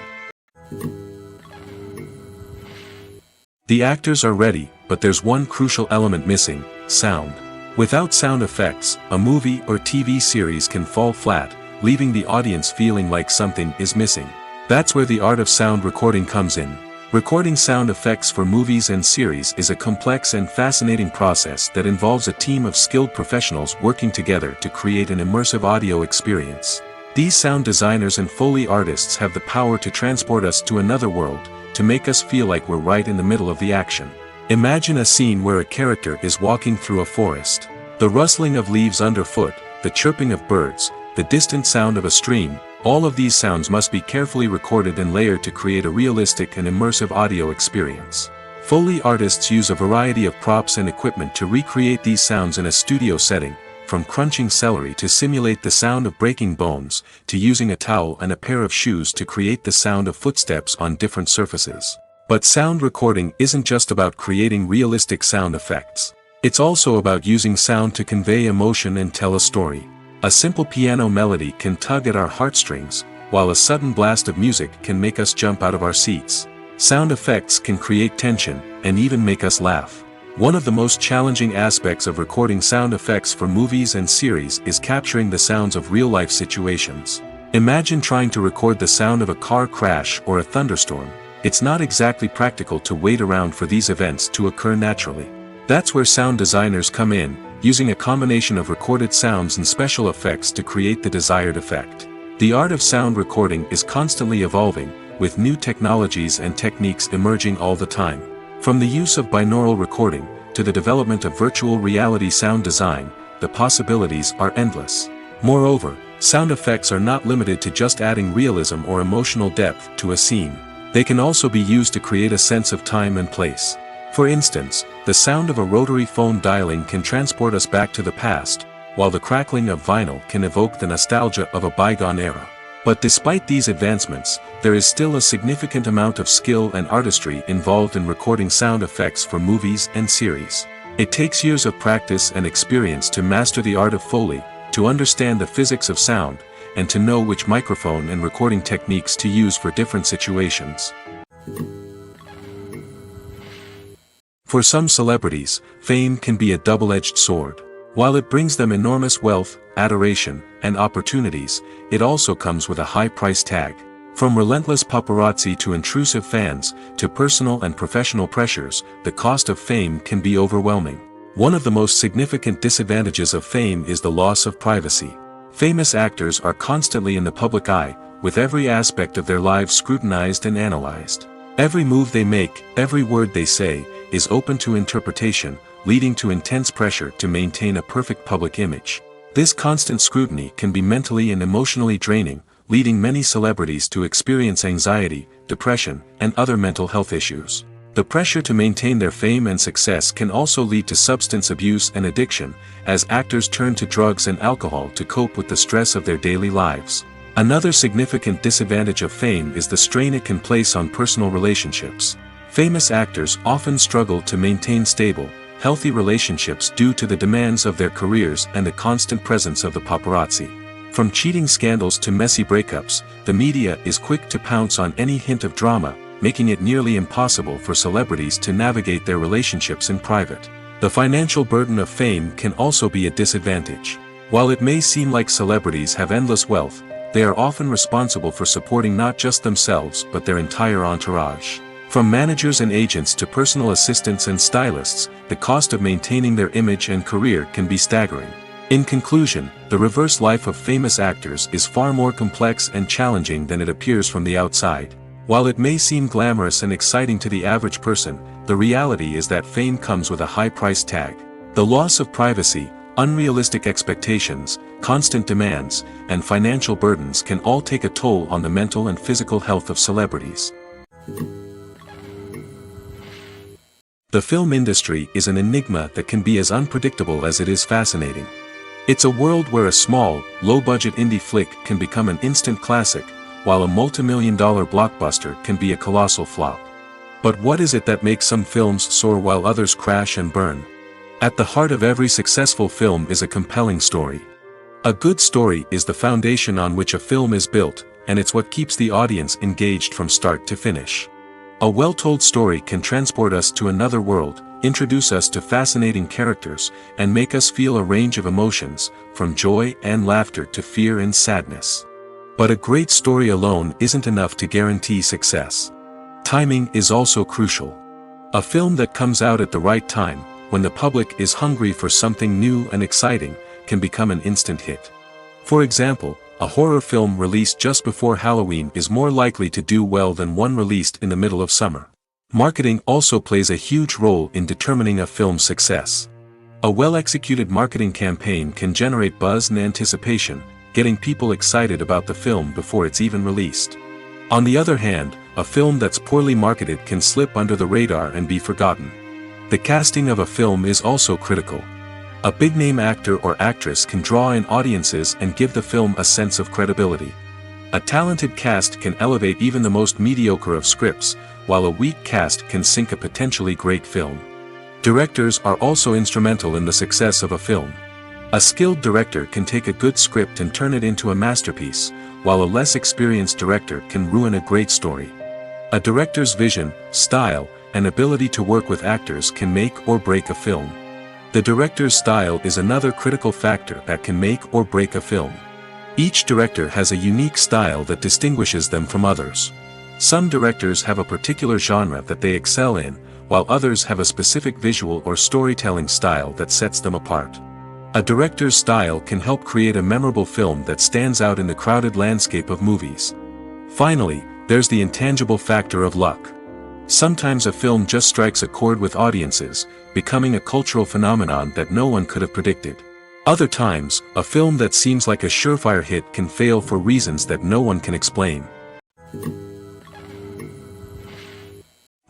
The actors are ready, but there's one crucial element missing: sound. Without sound effects, a movie or TV series can fall flat, leaving the audience feeling like something is missing. That's where the art of sound recording comes in. Recording sound effects for movies and series is a complex and fascinating process that involves a team of skilled professionals working together to create an immersive audio experience. These sound designers and Foley artists have the power to transport us to another world, to make us feel like we're right in the middle of the action. Imagine a scene where a character is walking through a forest. The rustling of leaves underfoot, the chirping of birds, the distant sound of a stream, all of these sounds must be carefully recorded and layered to create a realistic and immersive audio experience. Foley artists use a variety of props and equipment to recreate these sounds in a studio setting, from crunching celery to simulate the sound of breaking bones, to using a towel and a pair of shoes to create the sound of footsteps on different surfaces. But sound recording isn't just about creating realistic sound effects. It's also about using sound to convey emotion and tell a story. A simple piano melody can tug at our heartstrings, while a sudden blast of music can make us jump out of our seats. Sound effects can create tension, and even make us laugh. One of the most challenging aspects of recording sound effects for movies and series is capturing the sounds of real-life situations. Imagine trying to record the sound of a car crash or a thunderstorm. It's not exactly practical to wait around for these events to occur naturally. That's where sound designers come in, using a combination of recorded sounds and special effects to create the desired effect. The art of sound recording is constantly evolving, with new technologies and techniques emerging all the time. From the use of binaural recording, to the development of virtual reality sound design, the possibilities are endless. Moreover, sound effects are not limited to just adding realism or emotional depth to a scene. They can also be used to create a sense of time and place. For instance, the sound of a rotary phone dialing can transport us back to the past, while the crackling of vinyl can evoke the nostalgia of a bygone era. But despite these advancements, there is still a significant amount of skill and artistry involved in recording sound effects for movies and series. It takes years of practice and experience to master the art of Foley, to understand the physics of sound, and to know which microphone and recording techniques to use for different situations. For some celebrities, fame can be a double-edged sword. While it brings them enormous wealth, adoration, and opportunities, it also comes with a high price tag. From relentless paparazzi to intrusive fans, to personal and professional pressures, the cost of fame can be overwhelming. One of the most significant disadvantages of fame is the loss of privacy. Famous actors are constantly in the public eye, with every aspect of their lives scrutinized and analyzed. Every move they make, every word they say, is open to interpretation, leading to intense pressure to maintain a perfect public image. This constant scrutiny can be mentally and emotionally draining, leading many celebrities to experience anxiety, depression, and other mental health issues. The pressure to maintain their fame and success can also lead to substance abuse and addiction, as actors turn to drugs and alcohol to cope with the stress of their daily lives. Another significant disadvantage of fame is the strain it can place on personal relationships. Famous actors often struggle to maintain stable, healthy relationships due to the demands of their careers and the constant presence of the paparazzi. From cheating scandals to messy breakups, the media is quick to pounce on any hint of drama, making it nearly impossible for celebrities to navigate their relationships in private. The financial burden of fame can also be a disadvantage. While it may seem like celebrities have endless wealth, they are often responsible for supporting not just themselves but their entire entourage. From managers and agents to personal assistants and stylists, the cost of maintaining their image and career can be staggering. In conclusion, the reverse life of famous actors is far more complex and challenging than it appears from the outside. While it may seem glamorous and exciting to the average person, the reality is that fame comes with a high price tag. The loss of privacy, unrealistic expectations, constant demands, and financial burdens can all take a toll on the mental and physical health of celebrities. The film industry is an enigma that can be as unpredictable as it is fascinating. It's a world where a small, low-budget indie flick can become an instant classic, while a multi-million-dollar blockbuster can be a colossal flop. But what is it that makes some films soar while others crash and burn? At the heart of every successful film is a compelling story. A good story is the foundation on which a film is built, and it's what keeps the audience engaged from start to finish. A well-told story can transport us to another world, introduce us to fascinating characters, and make us feel a range of emotions, from joy and laughter to fear and sadness. But a great story alone isn't enough to guarantee success. Timing is also crucial. A film that comes out at the right time, when the public is hungry for something new and exciting, can become an instant hit. For example, a horror film released just before Halloween is more likely to do well than one released in the middle of summer. Marketing also plays a huge role in determining a film's success. A well-executed marketing campaign can generate buzz and anticipation, getting people excited about the film before it's even released. On the other hand, a film that's poorly marketed can slip under the radar and be forgotten. The casting of a film is also critical. A big-name actor or actress can draw in audiences and give the film a sense of credibility. A talented cast can elevate even the most mediocre of scripts, while a weak cast can sink a potentially great film. Directors are also instrumental in the success of a film. A skilled director can take a good script and turn it into a masterpiece, while a less experienced director can ruin a great story. A director's vision, style, and ability to work with actors can make or break a film. The director's style is another critical factor that can make or break a film. Each director has a unique style that distinguishes them from others. Some directors have a particular genre that they excel in, while others have a specific visual or storytelling style that sets them apart. A director's style can help create a memorable film that stands out in the crowded landscape of movies. Finally, there's the intangible factor of luck. Sometimes a film just strikes a chord with audiences, becoming a cultural phenomenon that no one could have predicted. Other times, a film that seems like a surefire hit can fail for reasons that no one can explain.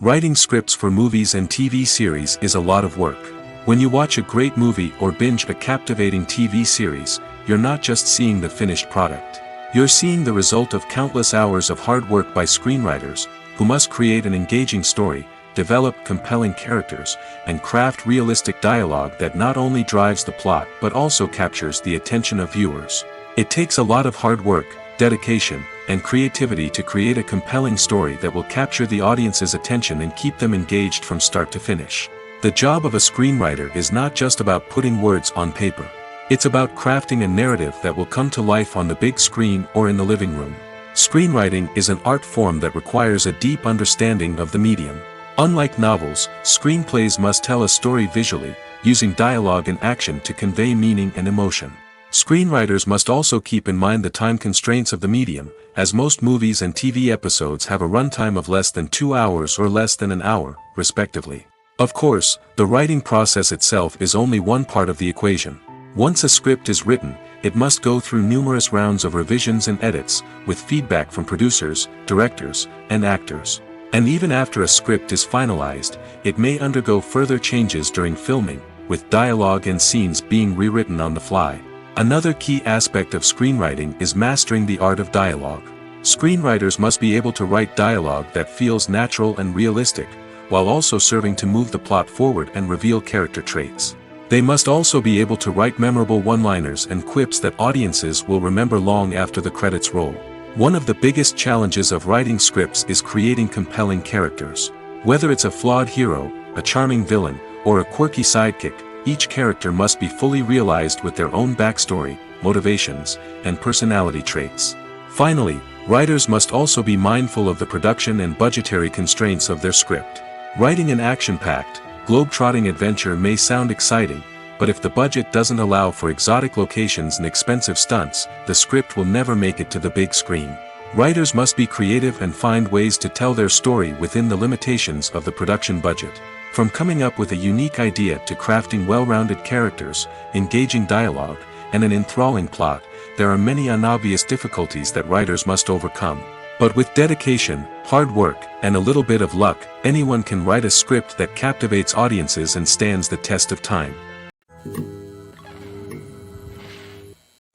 Writing scripts for movies and TV series is a lot of work. When you watch a great movie or binge a captivating TV series, you're not just seeing the finished product. You're seeing the result of countless hours of hard work by screenwriters, who must create an engaging story, develop compelling characters, and craft realistic dialogue that not only drives the plot but also captures the attention of viewers. It takes a lot of hard work, dedication, and creativity to create a compelling story that will capture the audience's attention and keep them engaged from start to finish. The job of a screenwriter is not just about putting words on paper. It's about crafting a narrative that will come to life on the big screen or in the living room. Screenwriting is an art form that requires a deep understanding of the medium. Unlike novels, screenplays must tell a story visually, using dialogue and action to convey meaning and emotion. Screenwriters must also keep in mind the time constraints of the medium, as most movies and TV episodes have a runtime of less than 2 hours or less than an hour, respectively. Of course, the writing process itself is only one part of the equation. Once a script is written, it must go through numerous rounds of revisions and edits, with feedback from producers, directors, and actors. And even after a script is finalized, it may undergo further changes during filming, with dialogue and scenes being rewritten on the fly. Another key aspect of screenwriting is mastering the art of dialogue. Screenwriters must be able to write dialogue that feels natural and realistic, while also serving to move the plot forward and reveal character traits. They must also be able to write memorable one-liners and quips that audiences will remember long after the credits roll. One of the biggest challenges of writing scripts is creating compelling characters. Whether it's a flawed hero, a charming villain, or a quirky sidekick, each character must be fully realized with their own backstory, motivations, and personality traits. Finally, writers must also be mindful of the production and budgetary constraints of their script. Writing an action-packed, globe-trotting adventure may sound exciting, but if the budget doesn't allow for exotic locations and expensive stunts, the script will never make it to the big screen. Writers must be creative and find ways to tell their story within the limitations of the production budget. From coming up with a unique idea to crafting well-rounded characters, engaging dialogue, and an enthralling plot, there are many unobvious difficulties that writers must overcome. But with dedication, hard work, and a little bit of luck, anyone can write a script that captivates audiences and stands the test of time.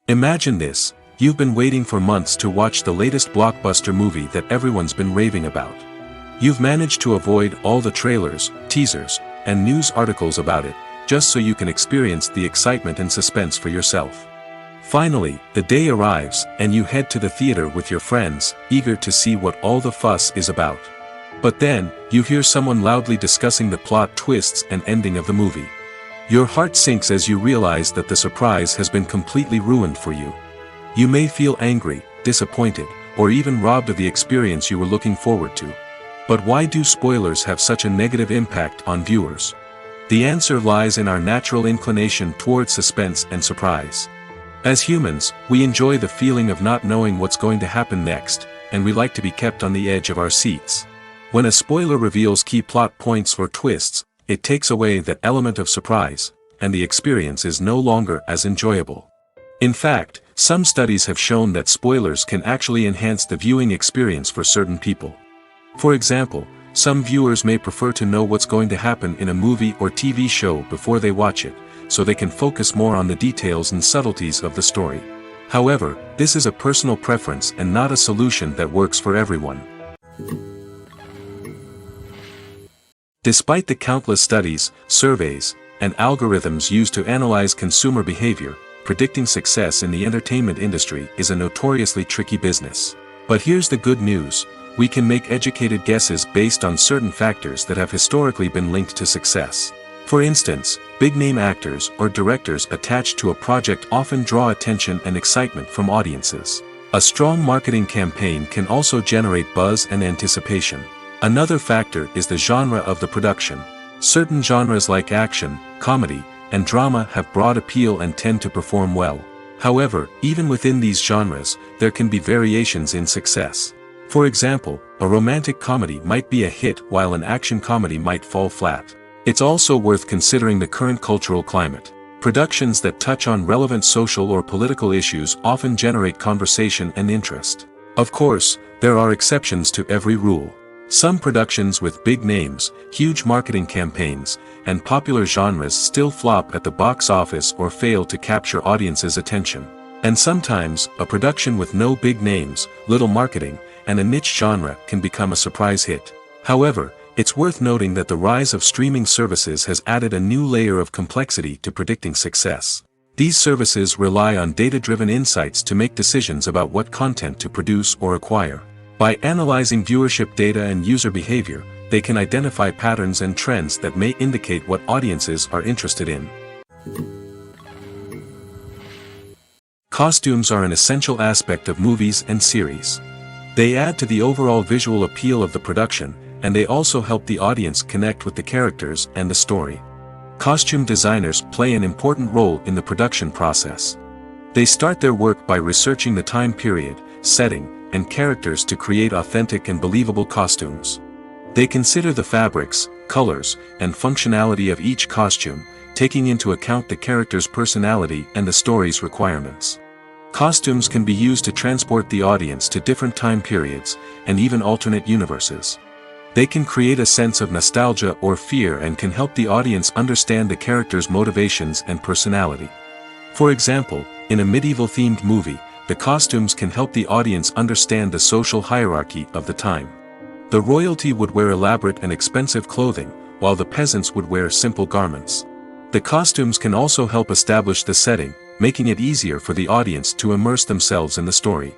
Imagine this: you've been waiting for months to watch the latest blockbuster movie that everyone's been raving about. You've managed to avoid all the trailers, teasers, and news articles about it, just so you can experience the excitement and suspense for yourself. Finally, the day arrives, and you head to the theater with your friends, eager to see what all the fuss is about. But then, you hear someone loudly discussing the plot twists and ending of the movie. Your heart sinks as you realize that the surprise has been completely ruined for you. You may feel angry, disappointed, or even robbed of the experience you were looking forward to. But why do spoilers have such a negative impact on viewers? The answer lies in our natural inclination toward suspense and surprise. As humans, we enjoy the feeling of not knowing what's going to happen next, and we like to be kept on the edge of our seats. When a spoiler reveals key plot points or twists, it takes away that element of surprise, and the experience is no longer as enjoyable. In fact, some studies have shown that spoilers can actually enhance the viewing experience for certain people. For example, some viewers may prefer to know what's going to happen in a movie or TV show before they watch it, so they can focus more on the details and subtleties of the story. However, this is a personal preference and not a solution that works for everyone. Despite the countless studies, surveys, and algorithms used to analyze consumer behavior, predicting success in the entertainment industry is a notoriously tricky business. But here's the good news: we can make educated guesses based on certain factors that have historically been linked to success. For instance, big-name actors or directors attached to a project often draw attention and excitement from audiences. A strong marketing campaign can also generate buzz and anticipation. Another factor is the genre of the production. Certain genres like action, comedy, and drama have broad appeal and tend to perform well. However, even within these genres, there can be variations in success. For example, A romantic comedy might be a hit while an action comedy might fall flat. It's also worth considering the current cultural climate. Productions that touch on relevant social or political issues often generate conversation and interest. Of course, there are exceptions to every rule. Some productions with big names, huge marketing campaigns, and popular genres still flop at the box office or fail to capture audiences' attention. And sometimes, a production with no big names, little marketing, and a niche genre can become a surprise hit. However, it's worth noting that the rise of streaming services has added a new layer of complexity to predicting success. These services rely on data-driven insights to make decisions about what content to produce or acquire. By analyzing viewership data and user behavior, they can identify patterns and trends that may indicate what audiences are interested in. Costumes are an essential aspect of movies and series. They add to the overall visual appeal of the production, and they also help the audience connect with the characters and the story. Costume designers play an important role in the production process. They start their work by researching the time period, setting, and characters to create authentic and believable costumes. They consider the fabrics, colors, and functionality of each costume, taking into account the character's personality and the story's requirements. Costumes can be used to transport the audience to different time periods, and even alternate universes. They can create a sense of nostalgia or fear and can help the audience understand the character's motivations and personality. For example, in a medieval-themed movie, the costumes can help the audience understand the social hierarchy of the time. The royalty would wear elaborate and expensive clothing, while the peasants would wear simple garments. The costumes can also help establish the setting, making it easier for the audience to immerse themselves in the story.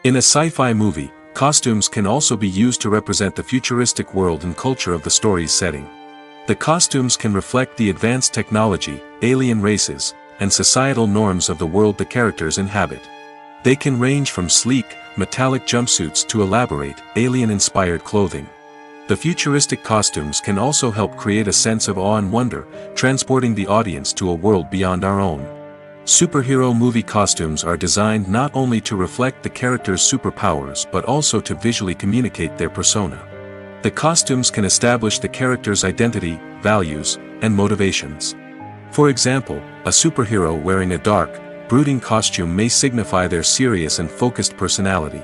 In a sci-fi movie, costumes can also be used to represent the futuristic world and culture of the story's setting. The costumes can reflect the advanced technology, alien races, and societal norms of the world the characters inhabit. They can range from sleek, metallic jumpsuits to elaborate, alien-inspired clothing. The futuristic costumes can also help create a sense of awe and wonder, transporting the audience to a world beyond our own. Superhero movie costumes are designed not only to reflect the character's superpowers but also to visually communicate their persona. The costumes can establish the character's identity, values, and motivations. For example, a superhero wearing a dark, brooding costume may signify their serious and focused personality.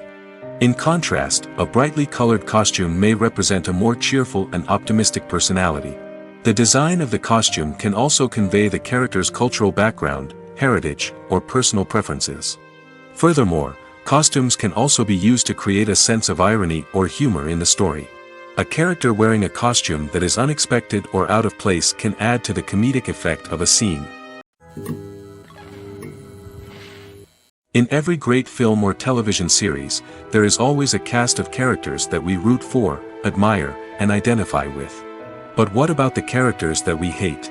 In contrast, a brightly colored costume may represent a more cheerful and optimistic personality. The design of the costume can also convey the character's cultural background, heritage, or personal preferences. Furthermore, costumes can also be used to create a sense of irony or humor in the story. A character wearing a costume that is unexpected or out of place can add to the comedic effect of a scene. In every great film or television series, there is always a cast of characters that we root for, admire, and identify with. But what about the characters that we hate?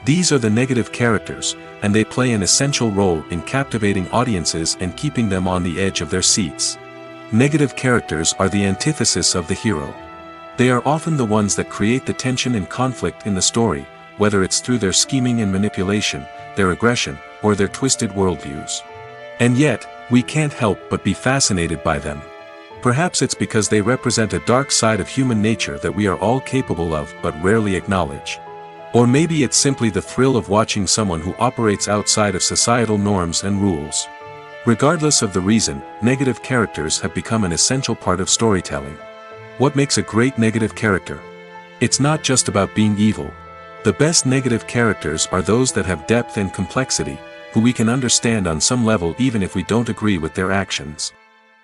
These are the negative characters, and they play an essential role in captivating audiences and keeping them on the edge of their seats. Negative characters are the antithesis of the hero. They are often the ones that create the tension and conflict in the story, whether it's through their scheming and manipulation, their aggression, or their twisted worldviews. And yet, we can't help but be fascinated by them. Perhaps it's because they represent a dark side of human nature that we are all capable of but rarely acknowledge. Or maybe it's simply the thrill of watching someone who operates outside of societal norms and rules. Regardless of the reason, negative characters have become an essential part of storytelling. What makes a great negative character? It's not just about being evil. The best negative characters are those that have depth and complexity, who we can understand on some level even if we don't agree with their actions.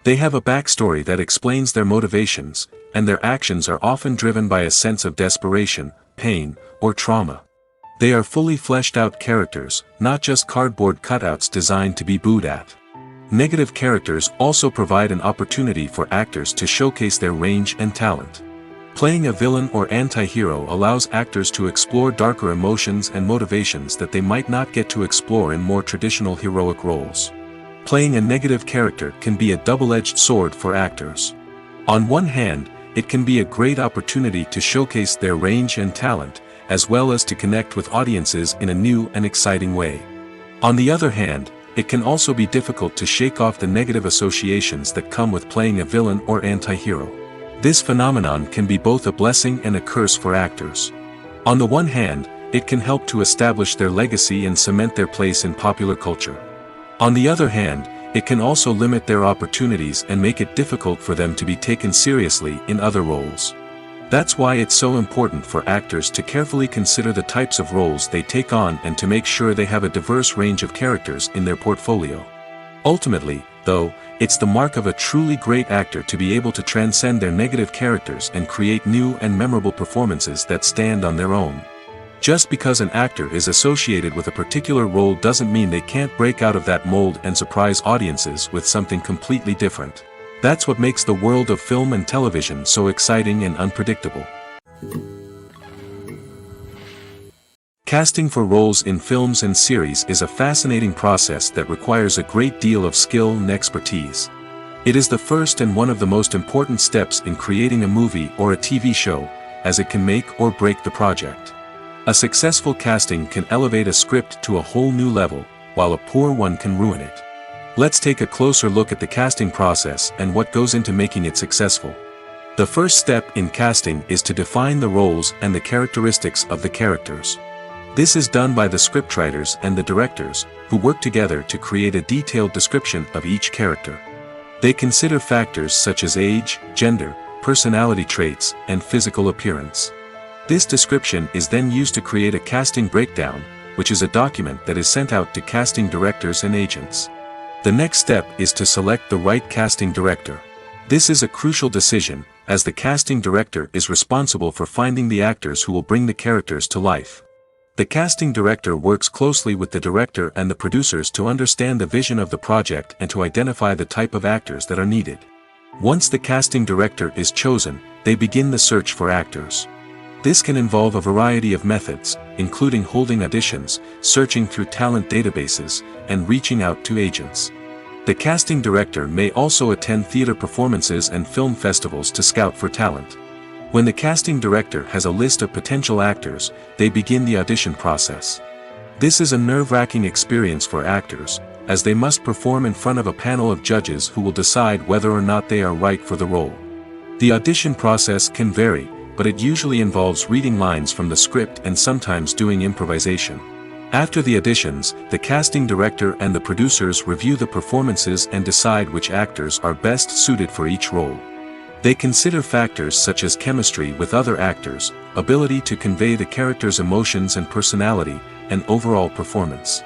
They have a backstory that explains their motivations, and their actions are often driven by a sense of desperation, pain, or trauma. They are fully fleshed out characters, not just cardboard cutouts designed to be booed at. Negative characters also provide an opportunity for actors to showcase their range and talent. Playing a villain or anti-hero allows actors to explore darker emotions and motivations that they might not get to explore in more traditional heroic roles. Playing a negative character can be a double-edged sword for actors. On one hand, it can be a great opportunity to showcase their range and talent, as well as to connect with audiences in a new and exciting way. On the other hand, it can also be difficult to shake off the negative associations that come with playing a villain or anti-hero. This phenomenon can be both a blessing and a curse for actors. On the one hand, it can help to establish their legacy and cement their place in popular culture. On the other hand, it can also limit their opportunities and make it difficult for them to be taken seriously in other roles. That's why it's so important for actors to carefully consider the types of roles they take on and to make sure they have a diverse range of characters in their portfolio. Ultimately, though, it's the mark of a truly great actor to be able to transcend their negative characters and create new and memorable performances that stand on their own. Just because an actor is associated with a particular role doesn't mean they can't break out of that mold and surprise audiences with something completely different. That's what makes the world of film and television so exciting and unpredictable. Casting for roles in films and series is a fascinating process that requires a great deal of skill and expertise. It is the first and one of the most important steps in creating a movie or a TV show, as it can make or break the project. A successful casting can elevate a script to a whole new level, while a poor one can ruin it. Let's take a closer look at the casting process and what goes into making it successful. The first step in casting is to define the roles and the characteristics of the characters. This is done by the scriptwriters and the directors, who work together to create a detailed description of each character. They consider factors such as age, gender, personality traits, and physical appearance. This description is then used to create a casting breakdown, which is a document that is sent out to casting directors and agents. The next step is to select the right casting director. This is a crucial decision, as the casting director is responsible for finding the actors who will bring the characters to life. The casting director works closely with the director and the producers to understand the vision of the project and to identify the type of actors that are needed. Once the casting director is chosen, they begin the search for actors. This can involve a variety of methods, including holding auditions, searching through talent databases, and reaching out to agents. The casting director may also attend theater performances and film festivals to scout for talent. When the casting director has a list of potential actors, they begin the audition process. This is a nerve-wracking experience for actors, as they must perform in front of a panel of judges who will decide whether or not they are right for the role. The audition process can vary, but it usually involves reading lines from the script and sometimes doing improvisation. After the auditions, the casting director and the producers review the performances and decide which actors are best suited for each role. They consider factors such as chemistry with other actors, ability to convey the character's emotions and personality, and overall performance.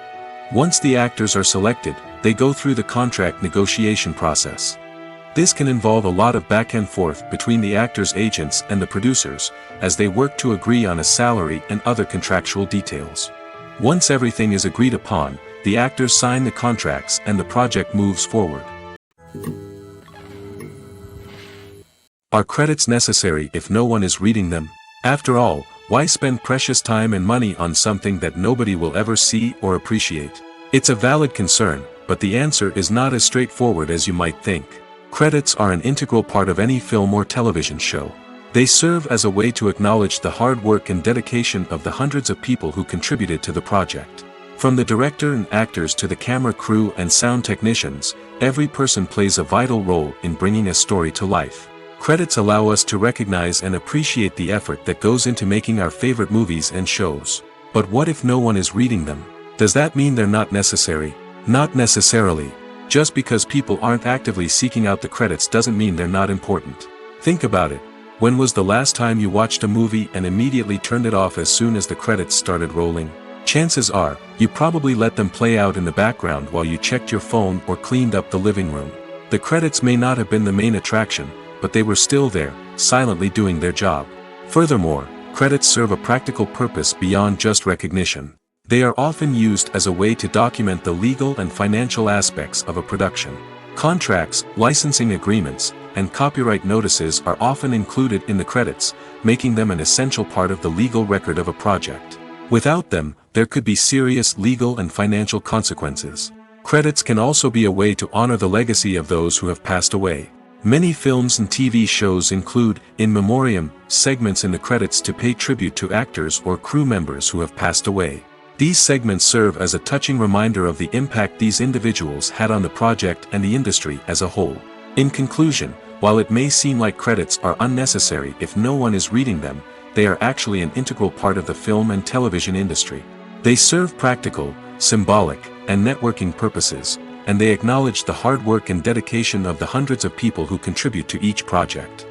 Once the actors are selected, they go through the contract negotiation process. This can involve a lot of back and forth between the actors' agents and the producers, as they work to agree on a salary and other contractual details. Once everything is agreed upon, the actors sign the contracts and the project moves forward. Are credits necessary if no one is reading them? After all, why spend precious time and money on something that nobody will ever see or appreciate? It's a valid concern, but the answer is not as straightforward as you might think. Credits are an integral part of any film or television show. They serve as a way to acknowledge the hard work and dedication of the hundreds of people who contributed to the project. From the director and actors to the camera crew and sound technicians, every person plays a vital role in bringing a story to life. Credits allow us to recognize and appreciate the effort that goes into making our favorite movies and shows. But what if no one is reading them? Does that mean they're not necessary? Not necessarily. Just because people aren't actively seeking out the credits doesn't mean they're not important. Think about it. When was the last time you watched a movie and immediately turned it off as soon as the credits started rolling? Chances are, you probably let them play out in the background while you checked your phone or cleaned up the living room. The credits may not have been the main attraction, but they were still there, silently doing their job. Furthermore, credits serve a practical purpose beyond just recognition. They are often used as a way to document the legal and financial aspects of a production. Contracts, licensing agreements, and copyright notices are often included in the credits, making them an essential part of the legal record of a project. Without them, there could be serious legal and financial consequences. Credits can also be a way to honor the legacy of those who have passed away. Many films and TV shows include, in memoriam, segments in the credits to pay tribute to actors or crew members who have passed away. These segments serve as a touching reminder of the impact these individuals had on the project and the industry as a whole. In conclusion, While it may seem like credits are unnecessary if no one is reading them, they are actually an integral part of the film and television industry. They serve practical, symbolic, and networking purposes, and they acknowledge the hard work and dedication of the hundreds of people who contribute to each project.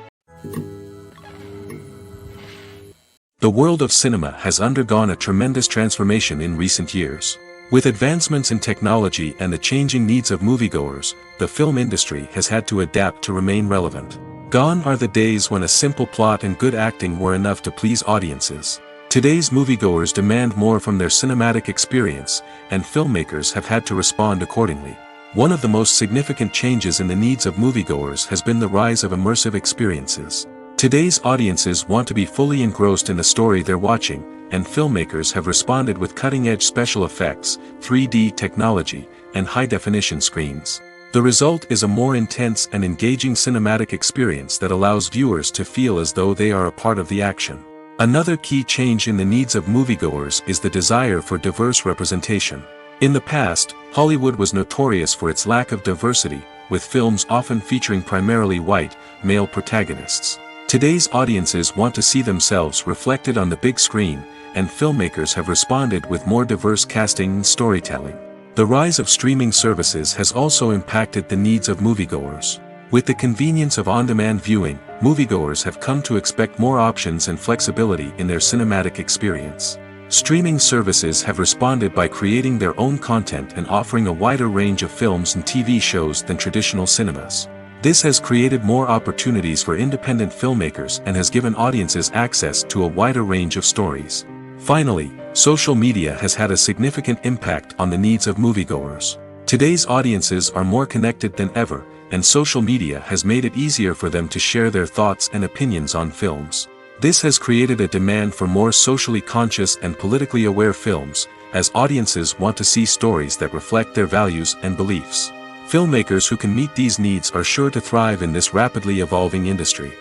The world of cinema has undergone a tremendous transformation in recent years. With advancements in technology and the changing needs of moviegoers, the film industry has had to adapt to remain relevant. Gone are the days when a simple plot and good acting were enough to please audiences. Today's moviegoers demand more from their cinematic experience, and filmmakers have had to respond accordingly. One of the most significant changes in the needs of moviegoers has been the rise of immersive experiences. Today's audiences want to be fully engrossed in the story they're watching, and filmmakers have responded with cutting-edge special effects, 3D technology, and high-definition screens. The result is a more intense and engaging cinematic experience that allows viewers to feel as though they are a part of the action. Another key change in the needs of moviegoers is the desire for diverse representation. In the past, Hollywood was notorious for its lack of diversity, with films often featuring primarily white, male protagonists. Today's audiences want to see themselves reflected on the big screen, and filmmakers have responded with more diverse casting and storytelling. The rise of streaming services has also impacted the needs of moviegoers. With the convenience of on-demand viewing, moviegoers have come to expect more options and flexibility in their cinematic experience. Streaming services have responded by creating their own content and offering a wider range of films and TV shows than traditional cinemas. This has created more opportunities for independent filmmakers and has given audiences access to a wider range of stories. Finally, social media has had a significant impact on the needs of moviegoers. Today's audiences are more connected than ever, and social media has made it easier for them to share their thoughts and opinions on films. This has created a demand for more socially conscious and politically aware films, as audiences want to see stories that reflect their values and beliefs. Filmmakers who can meet these needs are sure to thrive in this rapidly evolving industry.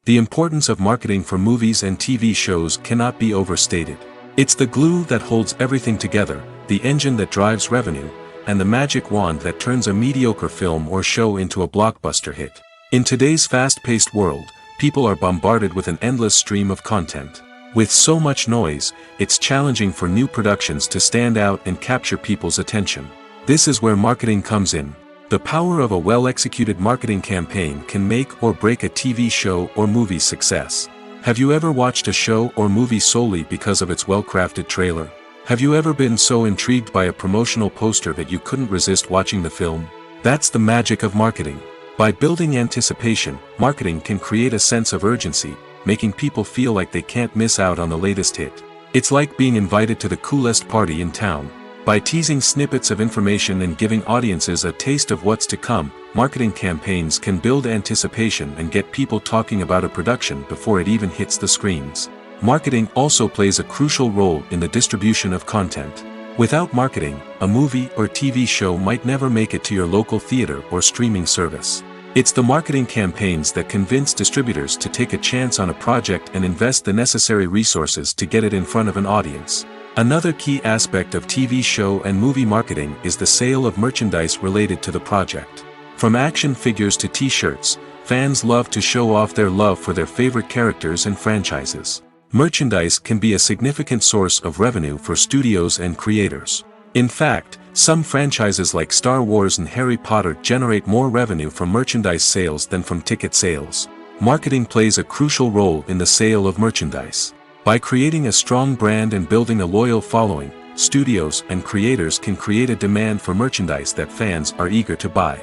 The importance of marketing for movies and TV shows cannot be overstated. It's the glue that holds everything together, the engine that drives revenue, and the magic wand that turns a mediocre film or show into a blockbuster hit. In today's fast-paced world, people are bombarded with an endless stream of content. With so much noise, it's challenging for new productions to stand out and capture people's attention. This is where marketing comes in. The power of a well-executed marketing campaign can make or break a TV show or movie's success. Have you ever watched a show or movie solely because of its well-crafted trailer? Have you ever been so intrigued by a promotional poster that you couldn't resist watching the film? That's the magic of marketing. By building anticipation, marketing can create a sense of urgency, making people feel like they can't miss out on the latest hit. It's like being invited to the coolest party in town. By teasing snippets of information and giving audiences a taste of what's to come, marketing campaigns can build anticipation and get people talking about a production before it even hits the screens. Marketing also plays a crucial role in the distribution of content. Without marketing, a movie or TV show might never make it to your local theater or streaming service. It's the marketing campaigns that convince distributors to take a chance on a project and invest the necessary resources to get it in front of an audience. Another key aspect of TV show and movie marketing is the sale of merchandise related to the project. From action figures to t-shirts, fans love to show off their love for their favorite characters and franchises. Merchandise can be a significant source of revenue for studios and creators. In fact, some franchises like Star Wars and Harry Potter generate more revenue from merchandise sales than from ticket sales. Marketing plays a crucial role in the sale of merchandise. By creating a strong brand and building a loyal following, studios and creators can create a demand for merchandise that fans are eager to buy.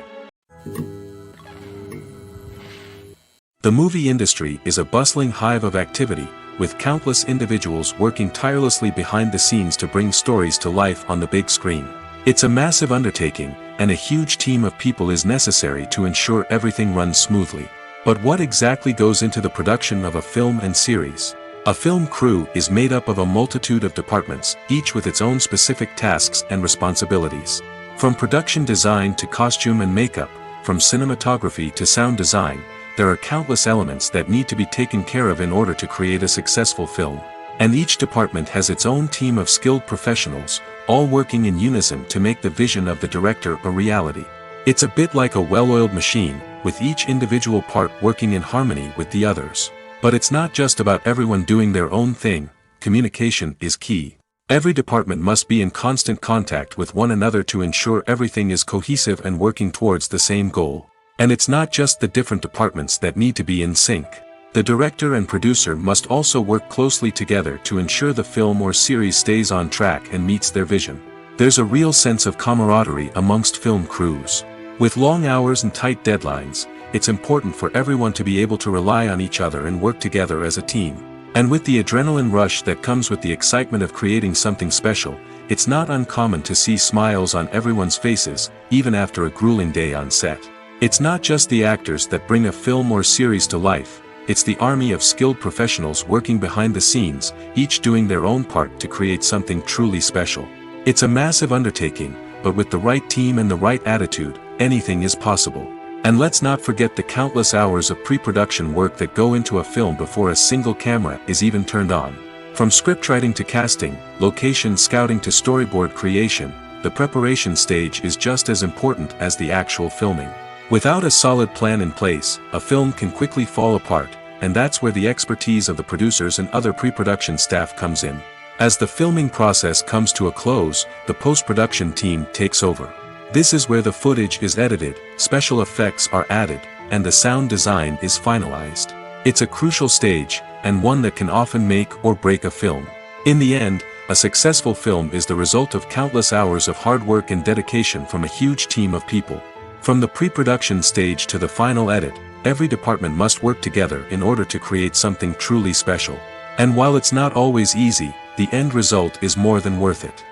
The movie industry is a bustling hive of activity, with countless individuals working tirelessly behind the scenes to bring stories to life on the big screen. It's a massive undertaking, and a huge team of people is necessary to ensure everything runs smoothly. But what exactly goes into the production of a film and series? A film crew is made up of a multitude of departments, each with its own specific tasks and responsibilities. From production design to costume and makeup, from cinematography to sound design, there are countless elements that need to be taken care of in order to create a successful film. And each department has its own team of skilled professionals, all working in unison to make the vision of the director a reality. It's a bit like a well-oiled machine, with each individual part working in harmony with the others. But it's not just about everyone doing their own thing. Communication is key. Every department must be in constant contact with one another to ensure everything is cohesive and working towards the same goal. And it's not just the different departments that need to be in sync. The director and producer must also work closely together to ensure the film or series stays on track and meets their vision. There's a real sense of camaraderie amongst film crews. With long hours and tight deadlines, it's important for everyone to be able to rely on each other and work together as a team. And with the adrenaline rush that comes with the excitement of creating something special, it's not uncommon to see smiles on everyone's faces, even after a grueling day on set. It's not just the actors that bring a film or series to life, it's the army of skilled professionals working behind the scenes, each doing their own part to create something truly special. It's a massive undertaking, but with the right team and the right attitude, anything is possible. And let's not forget the countless hours of pre-production work that go into a film before a single camera is even turned on. From scriptwriting to casting, location scouting to storyboard creation, the preparation stage is just as important as the actual filming. Without a solid plan in place, a film can quickly fall apart, and that's where the expertise of the producers and other pre-production staff comes in. As the filming process comes to a close, the post-production team takes over. This is where the footage is edited, special effects are added, and the sound design is finalized. It's a crucial stage, and one that can often make or break a film. In the end, a successful film is the result of countless hours of hard work and dedication from a huge team of people. From the pre-production stage to the final edit, every department must work together in order to create something truly special. And while it's not always easy, the end result is more than worth it.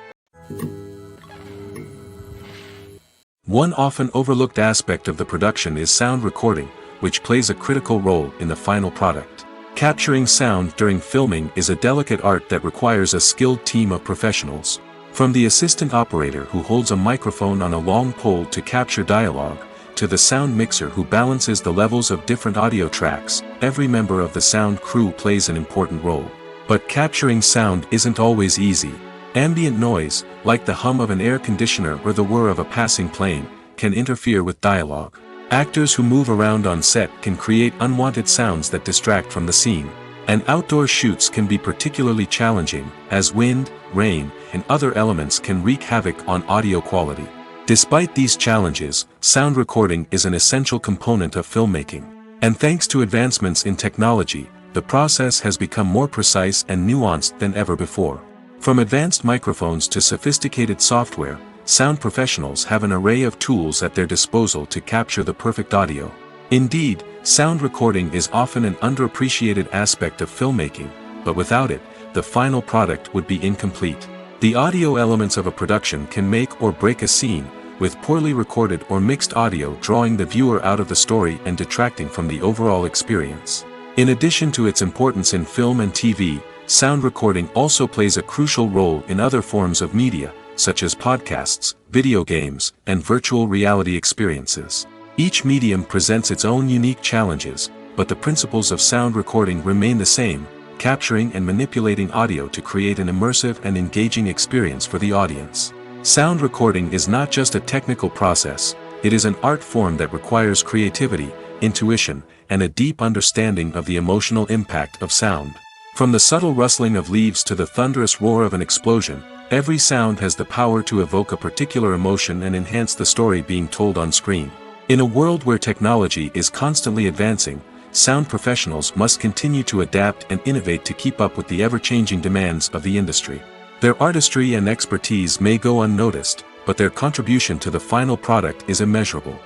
One often overlooked aspect of the production is sound recording, which plays a critical role in the final product. Capturing sound during filming is a delicate art that requires a skilled team of professionals. From the assistant operator who holds a microphone on a long pole to capture dialogue, to the sound mixer who balances the levels of different audio tracks, every member of the sound crew plays an important role. But capturing sound isn't always easy. Ambient noise, like the hum of an air conditioner or the whir of a passing plane, can interfere with dialogue. Actors who move around on set can create unwanted sounds that distract from the scene. And outdoor shoots can be particularly challenging, as wind, rain, and other elements can wreak havoc on audio quality. Despite these challenges, sound recording is an essential component of filmmaking. And thanks to advancements in technology, the process has become more precise and nuanced than ever before. From advanced microphones to sophisticated software, sound professionals have an array of tools at their disposal to capture the perfect audio. Indeed, sound recording is often an underappreciated aspect of filmmaking, but without it, the final product would be incomplete. The audio elements of a production can make or break a scene, with poorly recorded or mixed audio drawing the viewer out of the story and detracting from the overall experience. In addition to its importance in film and TV, sound recording also plays a crucial role in other forms of media, such as podcasts, video games, and virtual reality experiences. Each medium presents its own unique challenges, but the principles of sound recording remain the same, capturing and manipulating audio to create an immersive and engaging experience for the audience. Sound recording is not just a technical process, it is an art form that requires creativity, intuition, and a deep understanding of the emotional impact of sound. From the subtle rustling of leaves to the thunderous roar of an explosion, every sound has the power to evoke a particular emotion and enhance the story being told on screen. In a world where technology is constantly advancing, sound professionals must continue to adapt and innovate to keep up with the ever-changing demands of the industry. Their artistry and expertise may go unnoticed, but their contribution to the final product is immeasurable.